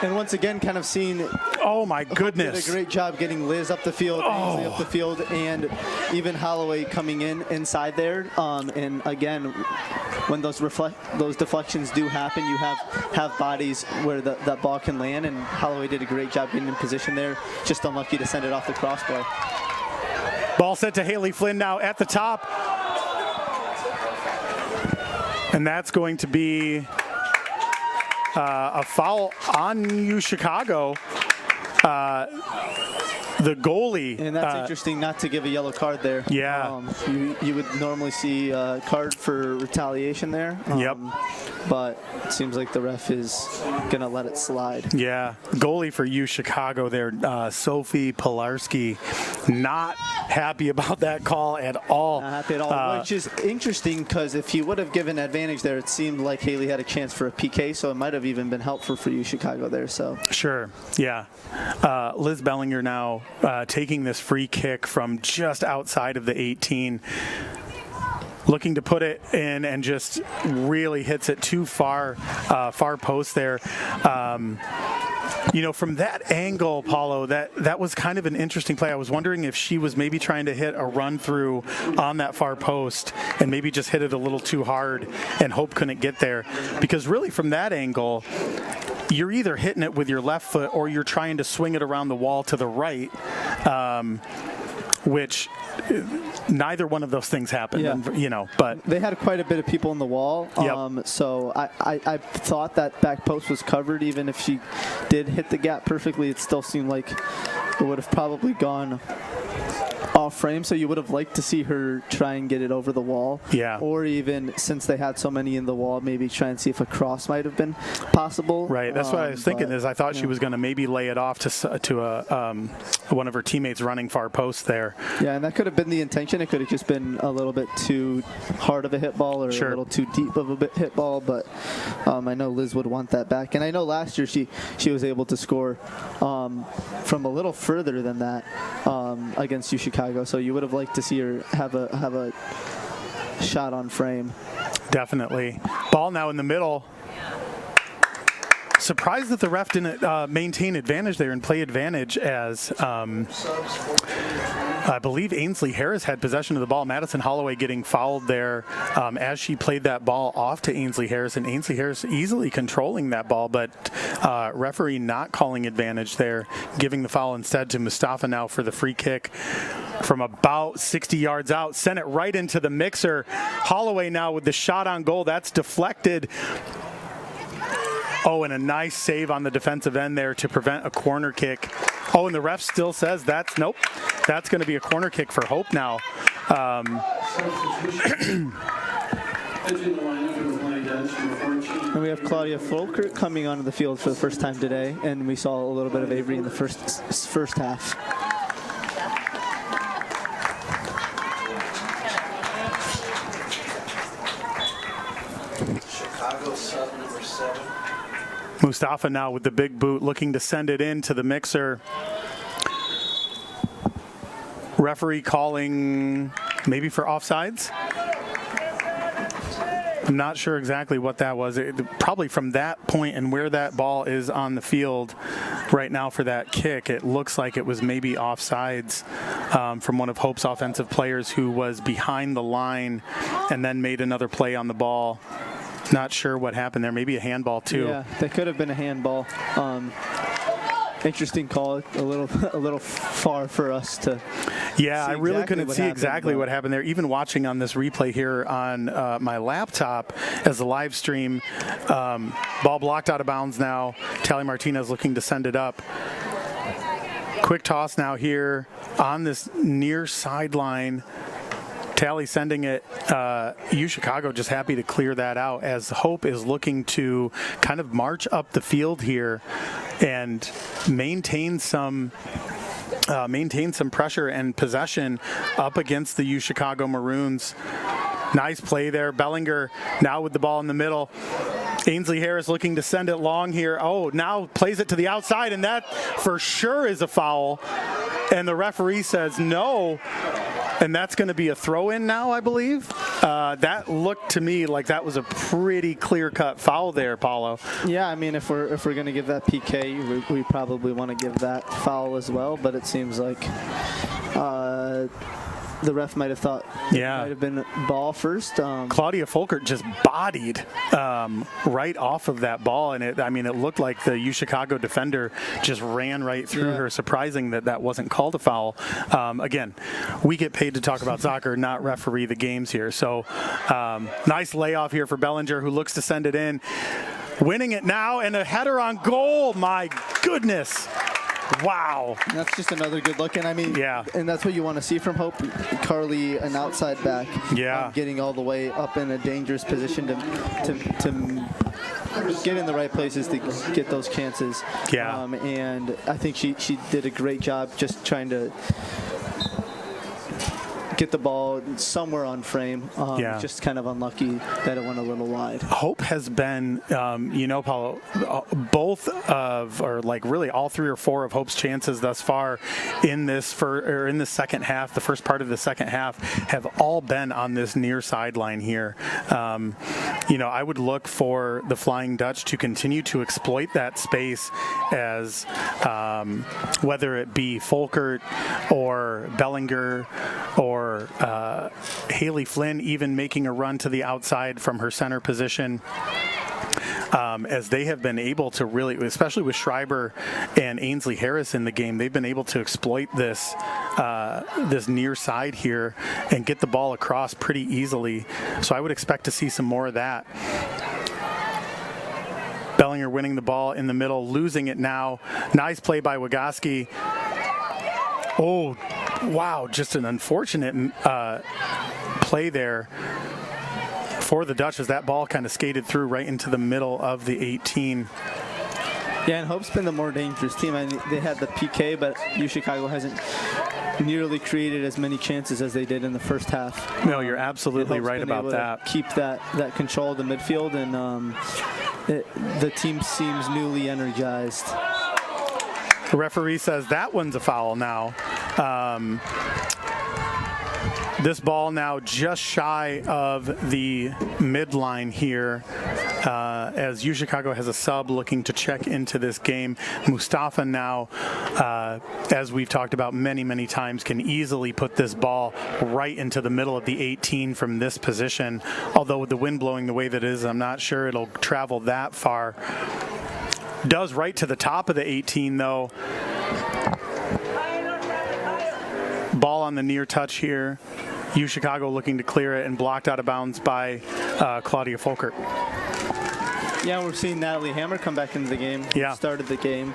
And once again, kind of seeing. Oh my goodness! Did a great job getting Liz up the field, Ainsley up the field, and even Holloway coming inside there. And again, when those deflections do happen, you have bodies where that ball can land. And Holloway did a great job getting in position there. Just unlucky to send it off the crossbar. Ball sent to Haley Flynn now at the top, and that's going to be a foul on you, Chicago. The goalie. And that's interesting not to give a yellow card there. Yeah. You would normally see a card for retaliation there. Yep. But it seems like the ref is going to let it slide. Yeah. Goalie for you, Chicago there, Sophie Pilarski. Not happy about that call at all. Not happy at all, which is interesting because if he would have given advantage there, it seemed like Haley had a chance for a PK, so it might have even been helpful for you, Chicago there. So sure, yeah. Liz Bellinger now taking this free kick from just outside of the 18. Looking to put it in and just really hits it too far post there. From that angle, Paulo, that was kind of an interesting play. I was wondering if she was maybe trying to hit a run through on that far post and maybe just hit it a little too hard and Hope couldn't get there. Because really from that angle, you're either hitting it with your left foot or you're trying to swing it around the wall to the right, which neither one of those things happened. Yeah. But they had quite a bit of people in the wall. Yep. So I thought that back post was covered. Even if she did hit the gap perfectly, it still seemed like it would have probably gone off frame, so you would have liked to see her try and get it over the wall. Yeah. Or even, since they had so many in the wall, maybe try and see if a cross might have been possible. Right. That's what I was thinking. Is I thought she was going to maybe lay it off to one of her teammates running far post there. Yeah, and that could have been the intention. It could have just been a little bit too hard of a hit ball or a little too deep of a hit ball. But I know Liz would want that back. And I know last year she was able to score from a little further than that against Chicago. So you would have liked to see her have a shot on frame. Definitely. Ball now in the middle. Surprised that the ref didn't maintain advantage there and play advantage as I believe Ainsley Harris had possession of the ball. Madison Holloway getting fouled there as she played that ball off to Ainsley Harris, and Ainsley Harris easily controlling that ball, but referee not calling advantage there, giving the foul instead to Mustafa now for the free kick from about 60 yards out. Sent it right into the mixer. Holloway now with the shot on goal. That's deflected. Oh, and a nice save on the defensive end there to prevent a corner kick. Oh, and the ref still says that's going to be a corner kick for Hope now. And we have Claudia Folkert coming onto the field for the first time today, and we saw a little bit of Avery in the first half. Chicago sub number 7. Mustafa now with the big boot, looking to send it into the mixer. Referee calling maybe for offsides. I'm not sure exactly what that was. Probably from that point and where that ball is on the field right now for that kick, it looks like it was maybe offsides from one of Hope's offensive players who was behind the line and then made another play on the ball. Not sure what happened there. Maybe a handball too. Yeah, that could have been a handball. Interesting call. A little far for us to. Yeah, I really couldn't see exactly what happened there. Even watching on this replay here on my laptop as a live stream, ball blocked out of bounds now. Tally Martinez looking to send it up. Quick toss now here on this near sideline. Tally sending it. UChicago just happy to clear that out as Hope is looking to kind of march up the field here and maintain some pressure and possession up against the UChicago Maroons. Nice play there. Bellinger now with the ball in the middle. Ainsley Harris looking to send it long here. Oh, now plays it to the outside, and that for sure is a foul. And the referee says no. And that's going to be a throw-in now, I believe. That looked to me like that was a pretty clear-cut foul there, Paulo. Yeah, I mean, if we're going to give that PK, we probably want to give that foul as well. But it seems like the ref might have thought it might have been ball first. Claudia Folkert just bodied right off of that ball, and it looked like the UChicago defender just ran right through her. Surprising that wasn't called a foul. Again, we get paid to talk about soccer, not referee the games here. So nice layoff here for Bellinger, who looks to send it in. Winning it now, and a header on goal. My goodness. Wow. And that's just another good look. And I mean, and that's what you want to see from Hope. Carly, an outside back, getting all the way up in a dangerous position to get in the right places to get those chances. Yeah. And I think she did a great job just trying to get the ball somewhere on frame. Just kind of unlucky that it went a little wide. Hope has been, Paulo, both of, or like really all 3 or 4 of Hope's chances thus far in this second half, the first part of the second half, have all been on this near sideline here. I would look for the Flying Dutch to continue to exploit that space as whether it be Folkert or Bellinger or Haley Flynn even making a run to the outside from her center position. As they have been able to really, especially with Schreiber and Ainsley Harris in the game, they've been able to exploit this near side here and get the ball across pretty easily. So I would expect to see some more of that. Bellinger winning the ball in the middle, losing it now. Nice play by Wagoski. Oh, wow, just an unfortunate play there for the Dutch as that ball kind of skated through right into the middle of the 18. Yeah, and Hope's been the more dangerous team. I mean, they had the PK, but UChicago hasn't nearly created as many chances as they did in the first half. No, you're absolutely right about that. Keep that control of the midfield, and the team seems newly energized. The referee says that one's a foul now. This ball now just shy of the midline here as UChicago has a sub looking to check into this game. Mustafa now, as we've talked about many, many times, can easily put this ball right into the middle of the 18 from this position. Although with the wind blowing the way that it is, I'm not sure it'll travel that far. Does right to the top of the 18 though. Ball on the near touch here. UChicago looking to clear it and blocked out of bounds by Claudia Folkert. Yeah, we're seeing Natalie Hammer come back into the game. Yeah. Started the game.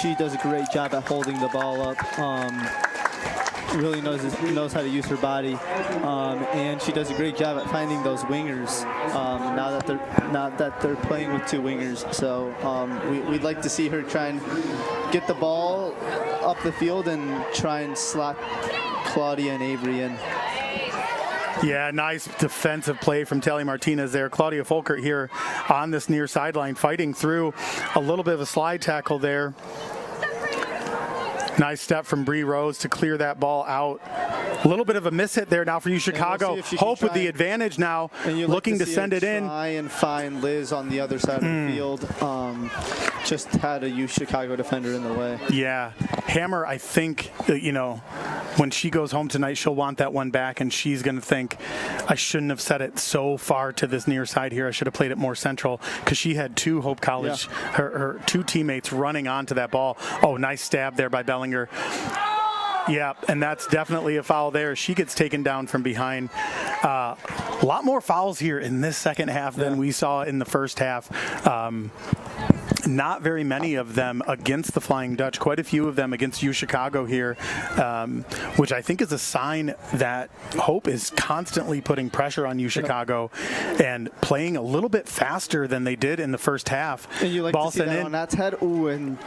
She does a great job at holding the ball up. Really knows how to use her body, and she does a great job at finding those wingers. Now that they're playing with 2 wingers, so we'd like to see her try and get the ball up the field and try and slot Claudia and Avery in. Yeah, nice defensive play from Tally Martinez there. Claudia Folkert here on this near sideline fighting through a little bit of a slide tackle there. Nice step from Bree Rose to clear that ball out A little bit of a miss hit there now for UChicago. We'll see if she can Hope with try the advantage now, And you looking to see send her it in. Try and find Liz on the other side of the field. Just had a UChicago defender in the way. Yeah, Hammer, I think, when she goes home tonight, she'll want that one back, and she's going to think, I shouldn't have set it so far to this near side here. I should have played it more central, because she had two Hope College, her two teammates running onto that ball. Oh, nice stab there by Bellinger. Yeah, and that's definitely a foul there. She gets taken down from behind. A lot more fouls here in this second half than we saw in the first half. Not very many of them against the Flying Dutch, quite a few of them against UChicago here, which I think is a sign that Hope is constantly putting pressure on UChicago and playing a little bit faster than they did in the first half. And you like ball to see that in. on Nat's head. Ooh, and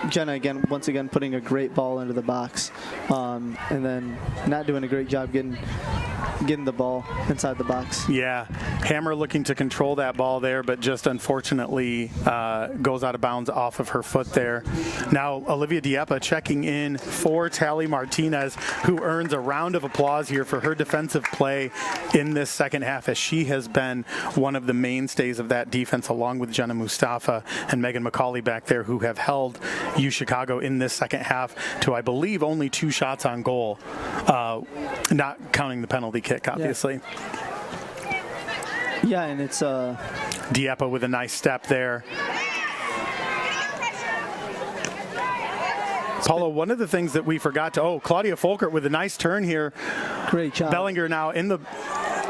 Jenna once again putting a great ball into the box, and then Nat doing a great job getting the ball inside the box. Yeah, Hammer looking to control that ball there, but just unfortunately goes out of bounds off of her foot there. Now Olivia Dieppe checking in for Tally Martinez, who earns a round of applause here for her defensive play in this second half, as she has been one of the mainstays of that defense, along with Jenna Mustafa and Megan McCauley back there, who have held UChicago in this second half to, I believe, only 2 shots on goal, not counting the penalty kick, obviously. Yeah, and it's Dieppe with a nice step there. Paulo, one of the things that we forgot to, Claudia Folkert with a nice turn here. Great job. Bellinger now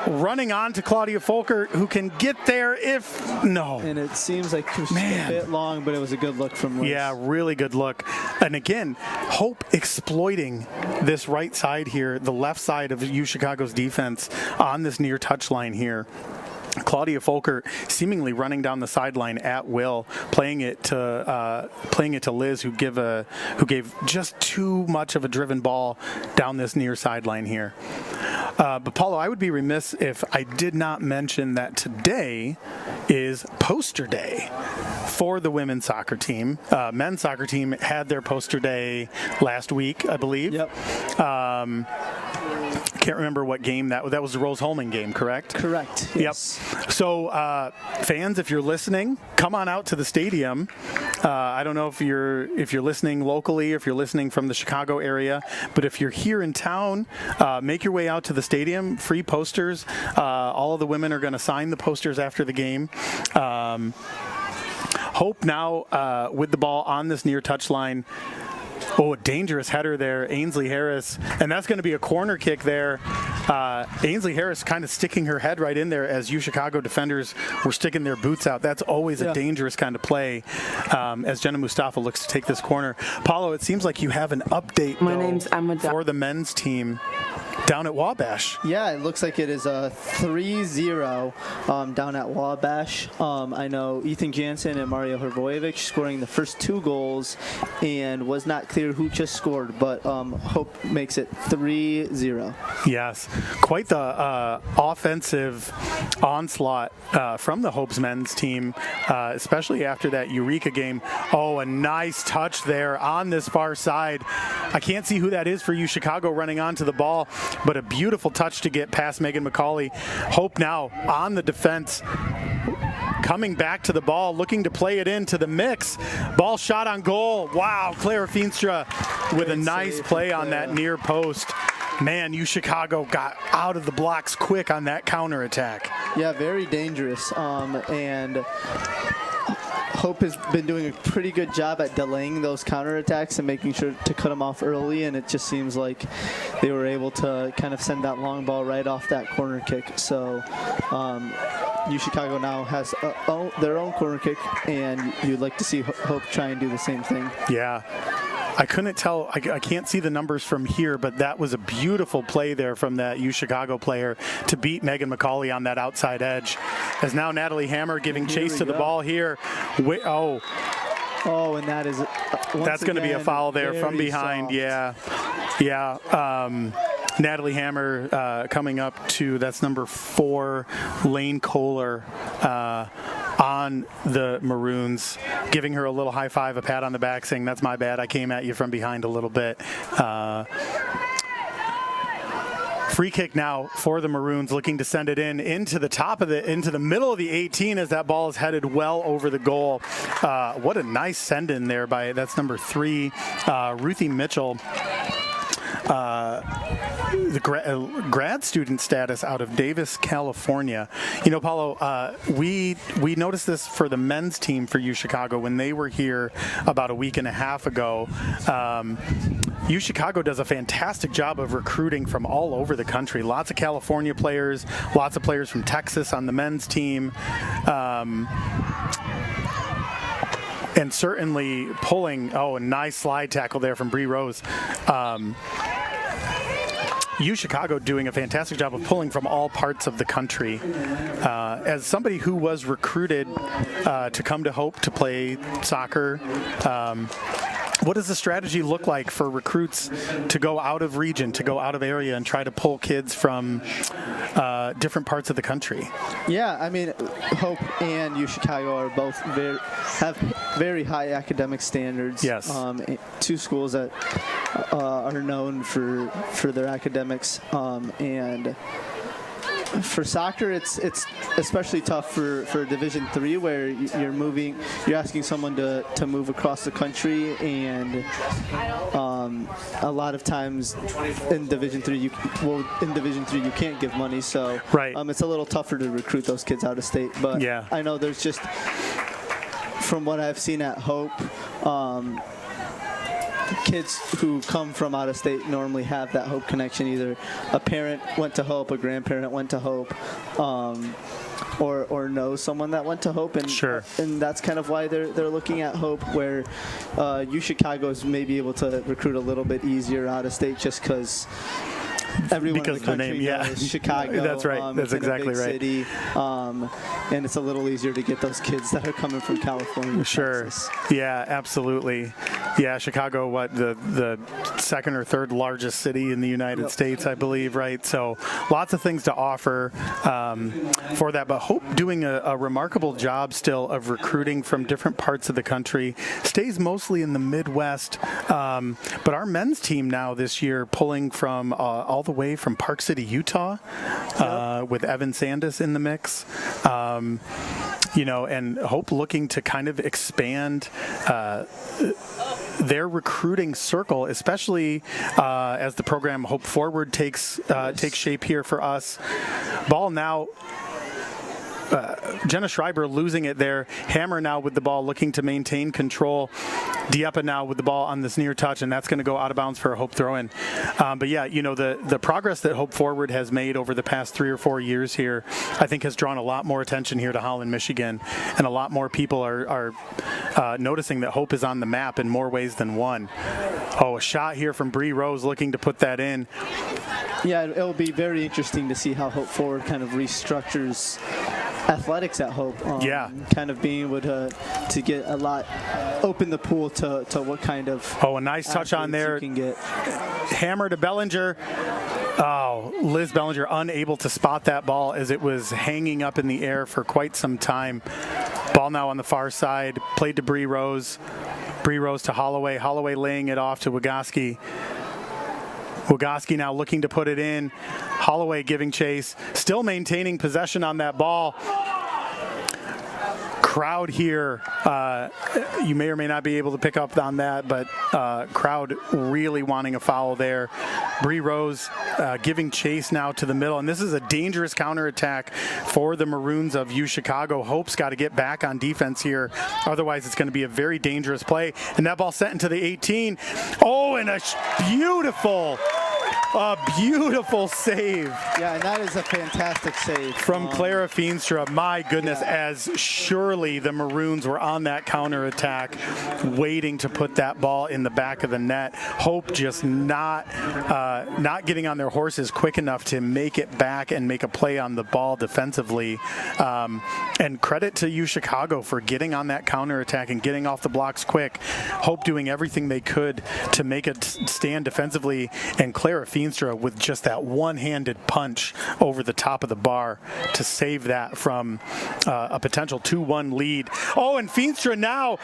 running on to Claudia Folkert, who can get there And it seems like it was a bit long, but it was a good look from Liz. Yeah, really good look. And again, Hope exploiting this right side here, the left side of UChicago's defense on this near touchline here. Claudia Folkert seemingly running down the sideline at will, playing it to Liz, who gave just too much of a driven ball down this near sideline here. But Paulo, I would be remiss if I did not mention that today is poster day for the women's soccer team. Men's soccer team had their poster day last week, I believe. Yep. Can't remember what game that was. The Rose-Hulman game, correct? Correct. Yes. Yep. So, fans, if you're listening, come on out to the stadium. I don't know if you're listening locally, if you're listening from the Chicago area, but if you're here in town, make your way out to the stadium. Free posters. All of the women are going to sign the posters after the game. Hope now with the ball on this near touchline. Oh, a dangerous header there, Ainsley Harris, and that's going to be a corner kick there. Ainsley Harris kind of sticking her head right in there as UChicago defenders were sticking their boots out. That's always a dangerous kind of play as Jenna Mustafa looks to take this corner. Paulo, it seems like you have an update for the men's team down at Wabash. Yeah, it looks like it is a 3-0 down at Wabash. I know Ethan Jansen and Mario Hrvojevic scoring the first 2 goals, and was not clear who just scored, but Hope makes it 3-0. Yes, quite the offensive onslaught from the Hope's men's team, especially after that Eureka game. Oh, a nice touch there on this far side. I can't see who that is for UChicago running onto the ball, but a beautiful touch to get past Megan McCauley. Hope now on the defense, coming back to the ball, looking to play it into the mix. Ball shot on goal. Wow, Clara Feenstra with a nice play on that near post. Man, UChicago got out of the blocks quick on that counterattack. Yeah, very dangerous. And Hope has been doing a pretty good job at delaying those counterattacks and making sure to cut them off early, and it just seems like they were able to kind of send that long ball right off that corner kick. So UChicago now has their own corner kick, and you'd like to see Hope try and do the same thing. Yeah. I couldn't tell, I can't see the numbers from here, but that was a beautiful play there from that UChicago player to beat Megan McCauley on that outside edge. As now Natalie Hammer giving chase to the ball here. Oh, and that is that's going to be a foul there from behind. Soft. Yeah. Natalie Hammer coming up to, that's number 4, Lane Kohler on the Maroons, giving her a little high five, a pat on the back, saying, that's my bad, I came at you from behind a little bit. Free kick now for the Maroons, looking to send it into the middle of the 18 as that ball is headed well over the goal. What a nice send in there that's number 3, Ruthie Mitchell. The grad student status out of Davis, California. You know, Paulo, we noticed this for the men's team for UChicago when they were here about a week and a half ago. UChicago does a fantastic job of recruiting from all over the country. Lots of California players, lots of players from Texas on the men's team. And certainly pulling, a nice slide tackle there from Bree Rose. UChicago doing a fantastic job of pulling from all parts of the country. As somebody who was recruited to come to Hope to play soccer, what does the strategy look like for recruits to go out of region, to go out of area and try to pull kids from different parts of the country? Yeah, I mean, Hope and UChicago are both have very high academic standards. Yes. 2 schools that are known for their academics, and for soccer, it's especially tough for Division III, where you're asking someone to move across the country, and a lot of times in Division III you can't give money, so right. It's a little tougher to recruit those kids out of state. But yeah. I know there's just, from what I've seen at Hope, kids who come from out of state normally have that Hope connection. Either a parent went to Hope, a grandparent went to Hope, or know someone that went to Hope, and sure. And that's kind of why they're looking at Hope, where UChicago is maybe able to recruit a little bit easier out of state, just because everyone because in the country of the name, yeah. knows Chicago. That's right. That's exactly right. City, and it's a little easier to get those kids that are coming from California. Sure. Texas. Yeah, absolutely. Yeah, Chicago, the second or third largest city in the United States, I believe, right? So lots of things to offer for that. But Hope doing a remarkable job still of recruiting from different parts of the country. Stays mostly in the Midwest. But our men's team now this year pulling from all the way from Park City, Utah, with Evan Sandus in the mix. And Hope looking to kind of expand their recruiting circle, especially as the program Hope Forward takes shape here for us. Ball now. Jenna Schreiber losing it there. Hammer now with the ball, looking to maintain control. Dieppe now with the ball on this near touch, and that's going to go out of bounds for a Hope throw-in. But yeah, the progress that Hope Forward has made over the past 3 or 4 years here, I think has drawn a lot more attention here to Holland, Michigan, and a lot more people are noticing that Hope is on the map in more ways than one. A shot here from Bree Rose looking to put that in. Yeah, it'll be very interesting to see how Hope Forward kind of restructures athletics at Hope. Kind of being able to get a lot, open the pool to what kind of a nice touch on there. You can get. Hammer to Bellinger. Liz Bellinger unable to spot that ball as it was hanging up in the air for quite some time. Ball now on the far side, played to Bree Rose. Bree Rose to Holloway. Holloway laying it off to Wygoski. Wygoski now looking to put it in. Holloway giving chase, still maintaining possession on that ball. Crowd here, you may or may not be able to pick up on that, but crowd really wanting a foul there. Bree Rose giving chase now to the middle, and this is a dangerous counterattack for the Maroons of UChicago. Hope's got to get back on defense here, otherwise it's going to be a very dangerous play. And that ball sent into the 18. And a beautiful save. Yeah, and that is a fantastic save. From Clara Feenstra. My goodness, as surely the Maroons were on that counterattack, waiting to put that ball in the back of the net. Hope just not getting on their horses quick enough to make it back and make a play on the ball defensively. And credit to UChicago for getting on that counterattack and getting off the blocks quick. Hope doing everything they could to make it stand defensively, and Clara Feenstra Feenstra with just that one-handed punch over the top of the bar to save that from a potential 2-1 lead. Oh, and Feenstra now,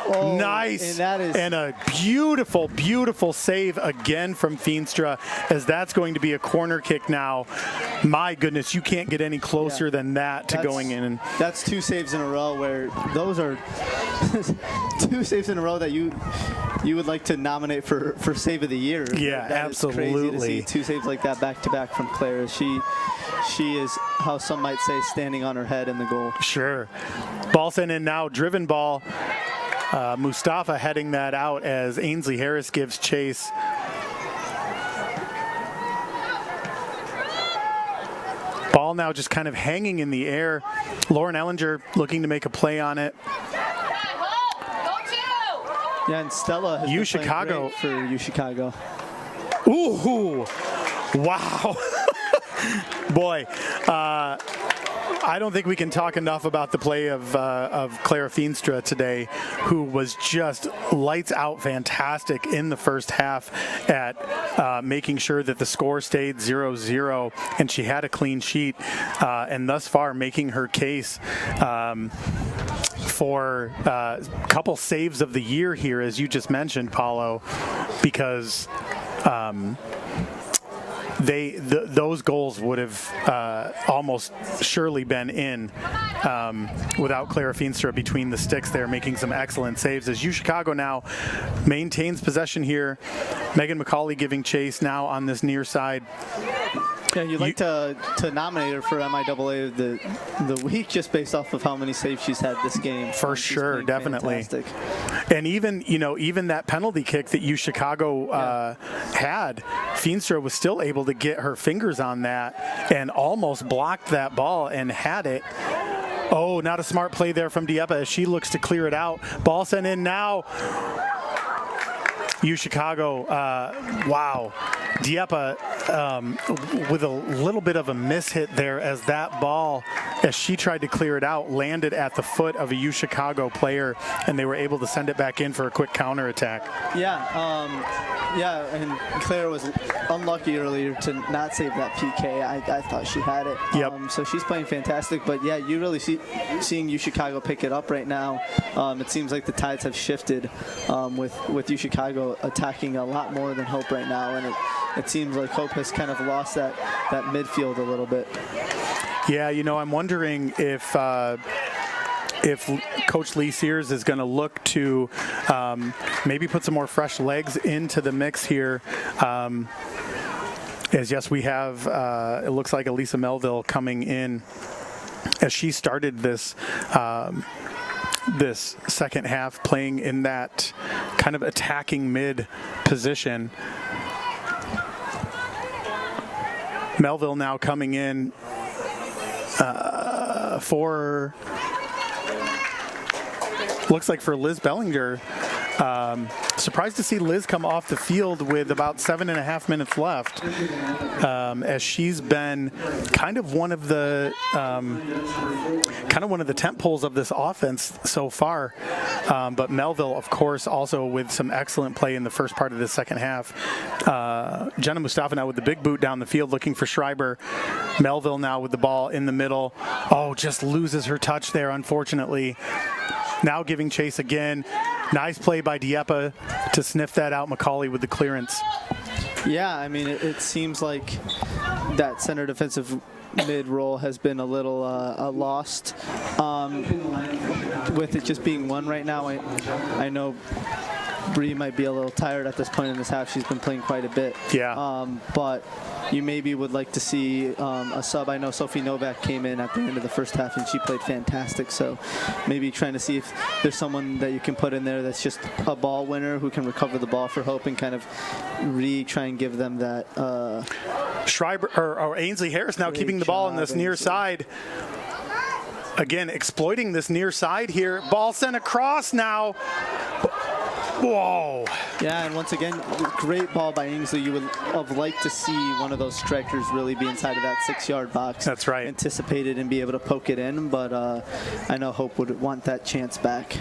nice. And a beautiful, beautiful save again from Feenstra, as that's going to be a corner kick now. My goodness, you can't get any closer than that to going in. That's 2 saves in a row where those are 2 saves in a row that you would like to nominate for save of the year. Yeah, that absolutely. Is crazy to see 2 saves like that back to back from Claire. She is, how some might say, standing on her head in the goal. Sure. Ball sent in now, driven ball. Mustafa heading that out as Ainsley Harris gives chase. Ball now just kind of hanging in the air. Lauren Ellinger looking to make a play on it. Yeah, and Stella has been Chicago playing great for Chicago. Ooh, wow. Boy, I don't think we can talk enough about the play of Clara Feenstra today, who was just lights out fantastic in the first half at making sure that the score stayed 0-0, and she had a clean sheet, and thus far making her case for a couple saves of the year here, as you just mentioned, Paulo, because those goals would have almost surely been in without Clara Feenstra between the sticks there, making some excellent saves. As Chicago now maintains possession here, Megan McCauley giving chase now on this near side. Yeah, you'd like to nominate her for MIAA of the week just based off of how many saves she's had this game. For sure, definitely. Fantastic. And even that penalty kick that Chicago had, Feenstra was still able to get her fingers on that and almost blocked that ball and had it. Oh, not a smart play there from Dieppe as she looks to clear it out. Ball sent in now. Chicago, wow. Dieppe with a little bit of a mishit there as that ball, as she tried to clear it out, landed at the foot of a Chicago player, and they were able to send it back in for a quick counterattack. Yeah, and Claire was unlucky earlier to not save that PK. I thought she had it. Yep. So she's playing fantastic, but yeah, you really seeing Chicago pick it up right now. It seems like the tides have shifted with Chicago attacking a lot more than Hope right now, and it seems like Hope has kind of lost that midfield a little bit. Yeah, I'm wondering if Coach Lee Sears is going to look to maybe put some more fresh legs into the mix here. As yes, we have, it looks like Elisa Melville coming in as she started this this second half playing in that kind of attacking mid position. Melville now coming in for, looks like for Liz Bellinger. Surprised to see Liz come off the field with about 7.5 minutes left, as she's been kind of one of the tent poles of this offense so far. But Melville, of course, also with some excellent play in the first part of the second half. Jenna Mustafa now with the big boot down the field looking for Schreiber. Melville now with the ball in the middle. Oh, just loses her touch there, unfortunately. Now giving chase again. Nice play by Dieppe to sniff that out. McCauley with the clearance. Yeah, I mean, it seems like that center defensive mid role has been a little lost. With it just being one right now, I know Bree might be a little tired at this point in this half. She's been playing quite a bit. Yeah. But you maybe would like to see a sub. I know Sophie Novak came in at the end of the first half and she played fantastic. So maybe trying to see if there's someone that you can put in there that's just a ball winner who can recover the ball for Hope and kind of try and give them that. Schreiber or Ainsley Harris now keeping the ball on this near side. Again, exploiting this near side here. Ball sent across now. Whoa. Yeah, and once again, great ball by Ainsley. You would have liked to see one of those strikers really be inside of that 6-yard box. That's right. Anticipated and be able to poke it in, but I know Hope would want that chance back.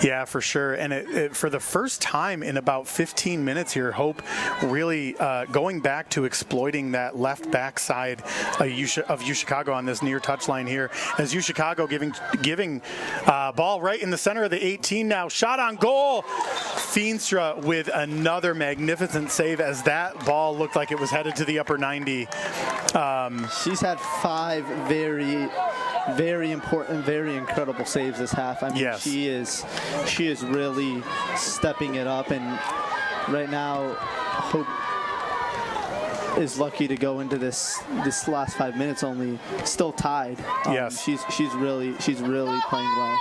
Yeah, for sure. And for the first time in about 15 minutes here, Hope really going back to exploiting that left backside of UChicago on this near touchline here. As UChicago giving ball right in the center of the 18 now. Shot on goal. Feenstra with another magnificent save as that ball looked like it was headed to the upper 90. She's had 5 very important, very incredible saves this half. I mean, yes. she is really stepping it up, and right now, Hope is lucky to go into this last 5 minutes only still tied. Yes, she's really playing well.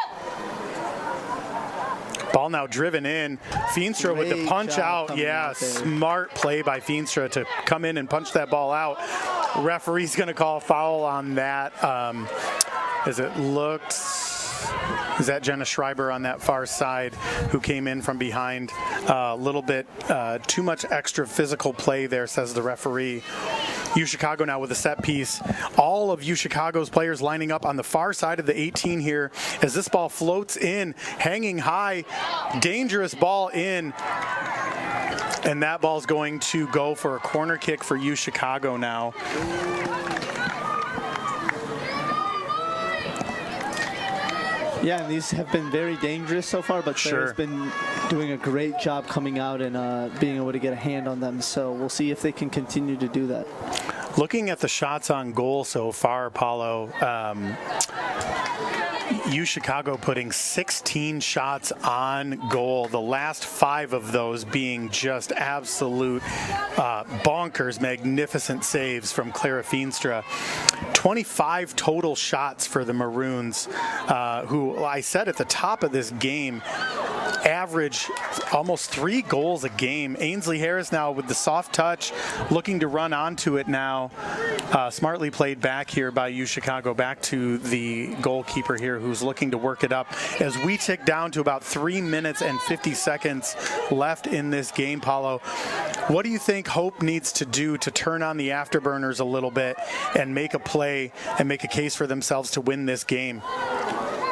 Ball now driven in. Feenstra with the punch out. Yeah, smart play by Feenstra to come in and punch that ball out. Referee's going to call foul on that. As it looks, is that Jenna Schreiber on that far side who came in from behind. A little bit too much extra physical play there, says the referee. UChicago now with a set piece. All of UChicago's players lining up on the far side of the 18 here as this ball floats in, hanging high, dangerous ball in. And that ball's going to go for a corner kick for UChicago now. Yeah, and these have been very dangerous so far, but Claire's been doing a great job coming out and being able to get a hand on them. So we'll see if they can continue to do that. Looking at the shots on goal so far, Paulo, UChicago putting 16 shots on goal, the last 5 of those being just absolute bonkers, magnificent saves from Clara Feenstra. 25 total shots for the Maroons, who I said at the top of this game, average almost 3 goals a game. Ainsley Harris now with the soft touch, looking to run onto it now. Smartly played back here by UChicago, back to the goalkeeper here who's looking to work it up. As we tick down to about 3 minutes and 50 seconds left in this game, Paulo, what do you think Hope needs to do to turn on the afterburners a little bit and make a play and make a case for themselves to win this game?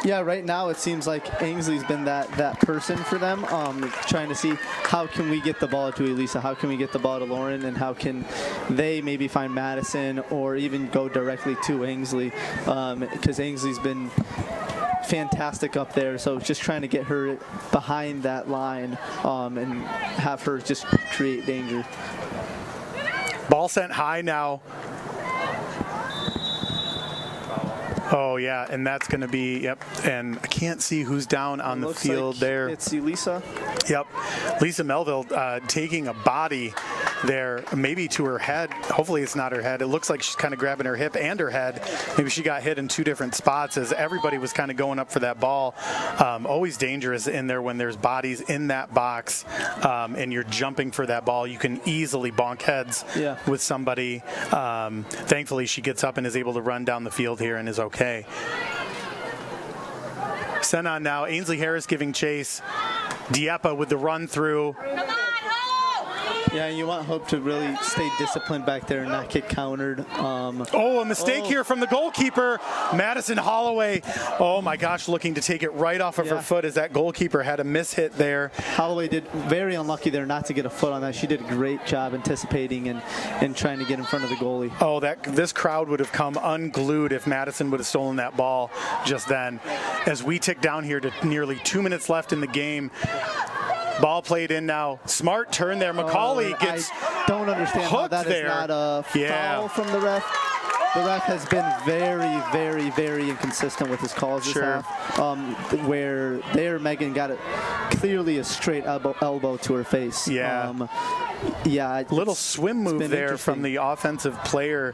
Yeah, right now it seems like Ainsley's been that person for them, trying to see how can we get the ball to Elisa, how can we get the ball to Lauren, and how can they maybe find Madison or even go directly to Ainsley, because Ainsley's been fantastic up there. So just trying to get her behind that line and have her just create danger. Ball sent high now. Oh, yeah, and that's going to be, yep, and I can't see who's down on the field there. It's Elisa. Yep, Lisa Melville taking a body there, maybe to her head. Hopefully it's not her head. It looks like she's kind of grabbing her hip and her head. Maybe she got hit in 2 different spots as everybody was kind of going up for that ball. Always dangerous in there when there's bodies in that box and you're jumping for that ball. You can easily bonk heads with somebody. Thankfully, she gets up and is able to run down the field here and is okay. Sent on now. Ainsley Harris giving chase. Dieppe with the run through. Yeah, you want Hope to really stay disciplined back there and not get countered. A mistake here from the goalkeeper, Madison Holloway. Oh my gosh, looking to take it right off of her foot as that goalkeeper had a mishit there. Holloway did very unlucky there not to get a foot on that. She did a great job anticipating and trying to get in front of the goalie. Oh, this crowd would have come unglued if Madison would have stolen that ball just then. As we tick down here to nearly 2 minutes left in the game. Ball played in now. Smart turn there. McCauley gets I don't understand how that is not a foul from the ref. The ref has been very, very, very inconsistent with his calls this half. Where there, Megan got it clearly a straight elbow to her face. Little swim move there from the offensive player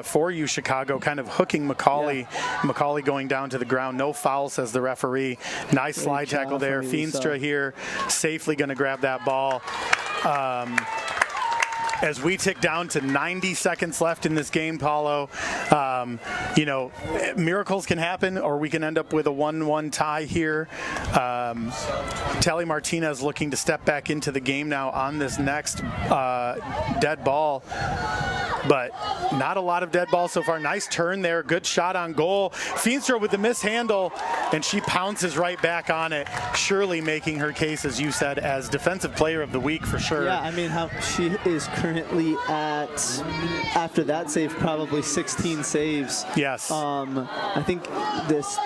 for UChicago, kind of hooking McCauley. McCauley going down to the ground. No foul, says the referee. Nice slide tackle there. Feenstra here, safely going to grab that ball. As we tick down to 90 seconds left in this game, Paulo, miracles can happen, or we can end up with a 1-1 tie here. Tally Martinez looking to step back into the game now on this next dead ball. but not a lot of dead balls so far. Nice turn there. Good shot on goal. Feenstra with the mishandle, and she pounces right back on it, surely making her case, as you said, as Defensive Player of the Week for sure. Yeah, I mean, how she is currently at, after that save, probably 16 saves. Yes. I think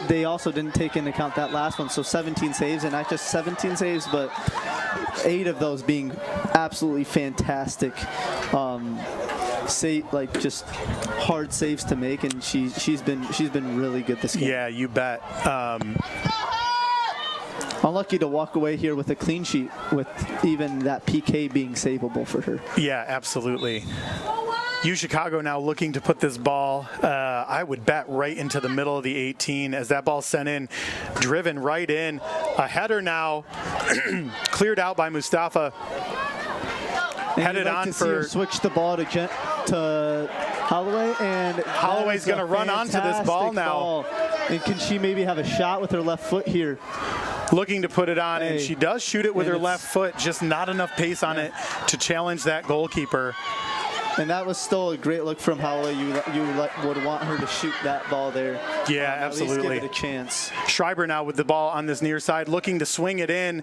they also didn't take into account that last one, so 17 saves, and not just 17 saves, but 8 of those being absolutely fantastic. Like just hard saves to make, and she's been really good this game. Yeah, you bet. Unlucky to walk away here with a clean sheet, with even that PK being savable for her. Yeah, absolutely. UChicago now looking to put this ball, I would bet, right into the middle of the 18 as that ball sent in, driven right in. A header now, cleared out by Mustafa. Headed on for switch the ball to Holloway, and Holloway's going to run onto this ball now. And can she maybe have a shot with her left foot here? Looking to put it on, and she does shoot it with her left foot, just not enough pace on it to challenge that goalkeeper. And that was still a great look from Holloway. You would want her to shoot that ball there. Yeah, absolutely. At least give it a chance. Schreiber now with the ball on this near side, looking to swing it in.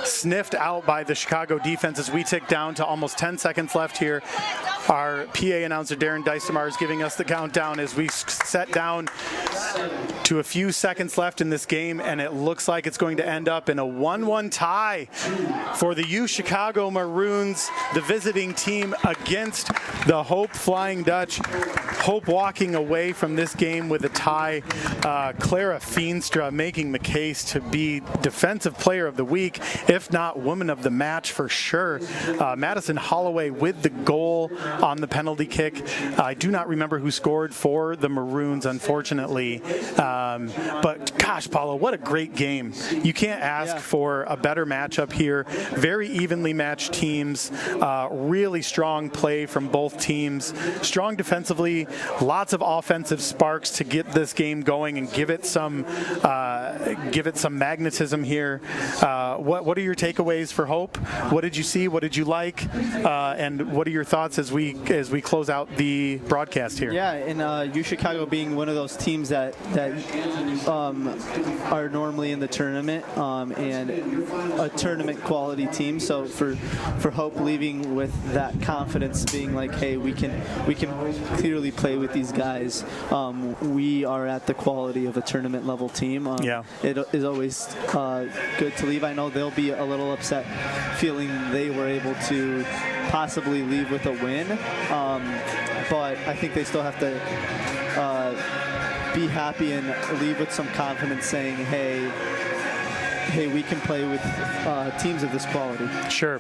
Sniffed out by the Chicago defense as we tick down to almost 10 seconds left here. Our PA announcer, Darren Dystemar, is giving us the countdown as we set down to a few seconds left in this game, and it looks like it's going to end up in a 1-1 tie for the UChicago Maroons, the visiting team, against the Hope Flying Dutch. Hope walking away from this game with a tie. Clara Feenstra making the case to be Defensive Player of the Week, if not Woman of the Match for sure. Madison Holloway with the goal on the penalty kick. I do not remember who scored for the Maroons, unfortunately. But gosh, Paulo, what a great game. You can't ask for a better matchup here. Very evenly matched teams. Really strong play from both teams. Strong defensively. Lots of offensive sparks to get this game going and give it some magnetism here. What are your takeaways for Hope? What did you see? What did you like? And what are your thoughts as we close out the broadcast here? Yeah, and UChicago being one of those teams that are normally in the tournament and a tournament quality team. So for Hope leaving with that confidence, being like, hey, we can clearly play with these guys. We are at the quality of a tournament level team. It is always good to leave. I know they'll be a little upset feeling they were able to possibly leave with a win, but I think they still have to be happy and leave with some confidence, saying, hey, we can play with teams of this quality. Sure.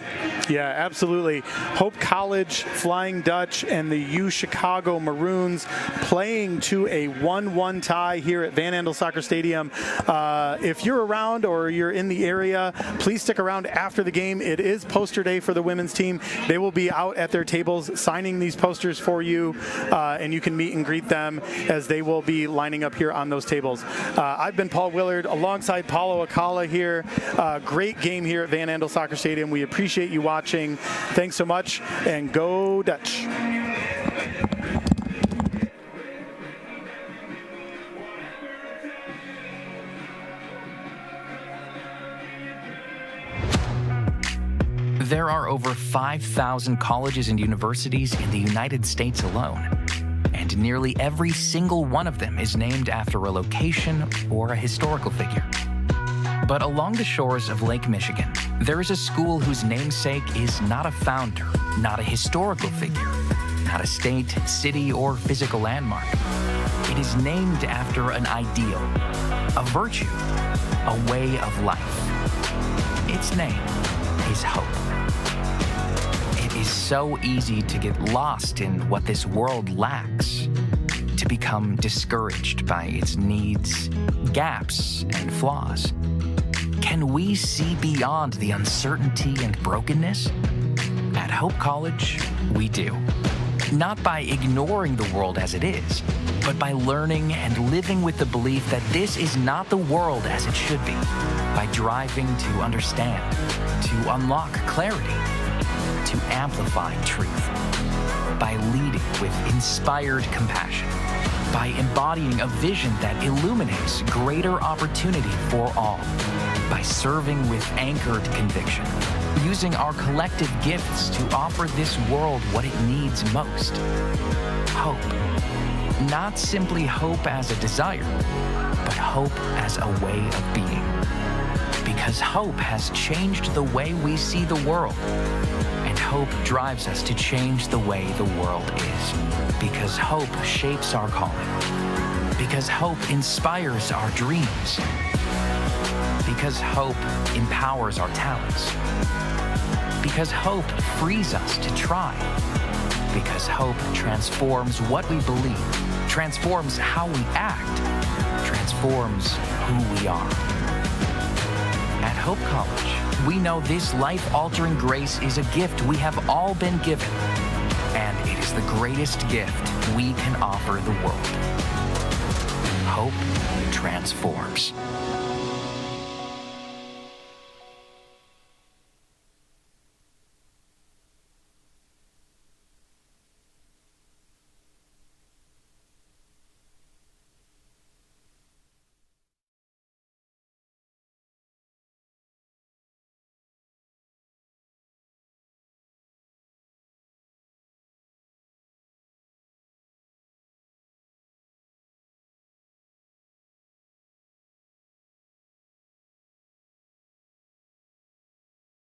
Yeah, absolutely. Hope College, Flying Dutch, and the UChicago Maroons playing to a 1-1 tie here at Van Andel Soccer Stadium. If you're around or you're in the area, please stick around after the game. It is poster day for the women's team. They will be out at their tables signing these posters for you, and you can meet and greet them as they will be lining up here on those tables. I've been Paul Willard alongside Paulo Akala here. Great game here at Van Andel Soccer Stadium. We appreciate you watching. Thanks so much, and go Dutch. There are over 5,000 colleges and universities in the United States alone, and nearly every single one of them is named after a location or a historical figure. But along the shores of Lake Michigan, there is a school whose namesake is not a founder, not a historical figure, not a state, city, or physical landmark. It is named after an ideal, a virtue, a way of life. Its name is hope. It is so easy to get lost in what this world lacks, to become discouraged by its needs, gaps, and flaws. Can we see beyond the uncertainty and brokenness? At Hope College, we do. Not by ignoring the world as it is, but by learning and living with the belief that this is not the world as it should be, by driving to understand, to unlock clarity, to amplify truth. by leading with inspired compassion, by embodying a vision that illuminates greater opportunity for all, by serving with anchored conviction, using our collective gifts to offer this world what it needs most. Hope. Not simply hope as a desire, but hope as a way of being. Because hope has changed the way we see the world, and hope drives us to change the way the world is. Because hope shapes our calling. Because hope inspires our dreams. Because hope empowers our talents. Because hope frees us to try. Because hope transforms what we believe, transforms how we act, transforms who we are. At Hope College, we know this life-altering grace is a gift we have all been given, and it is the greatest gift we can offer the world. Hope transforms.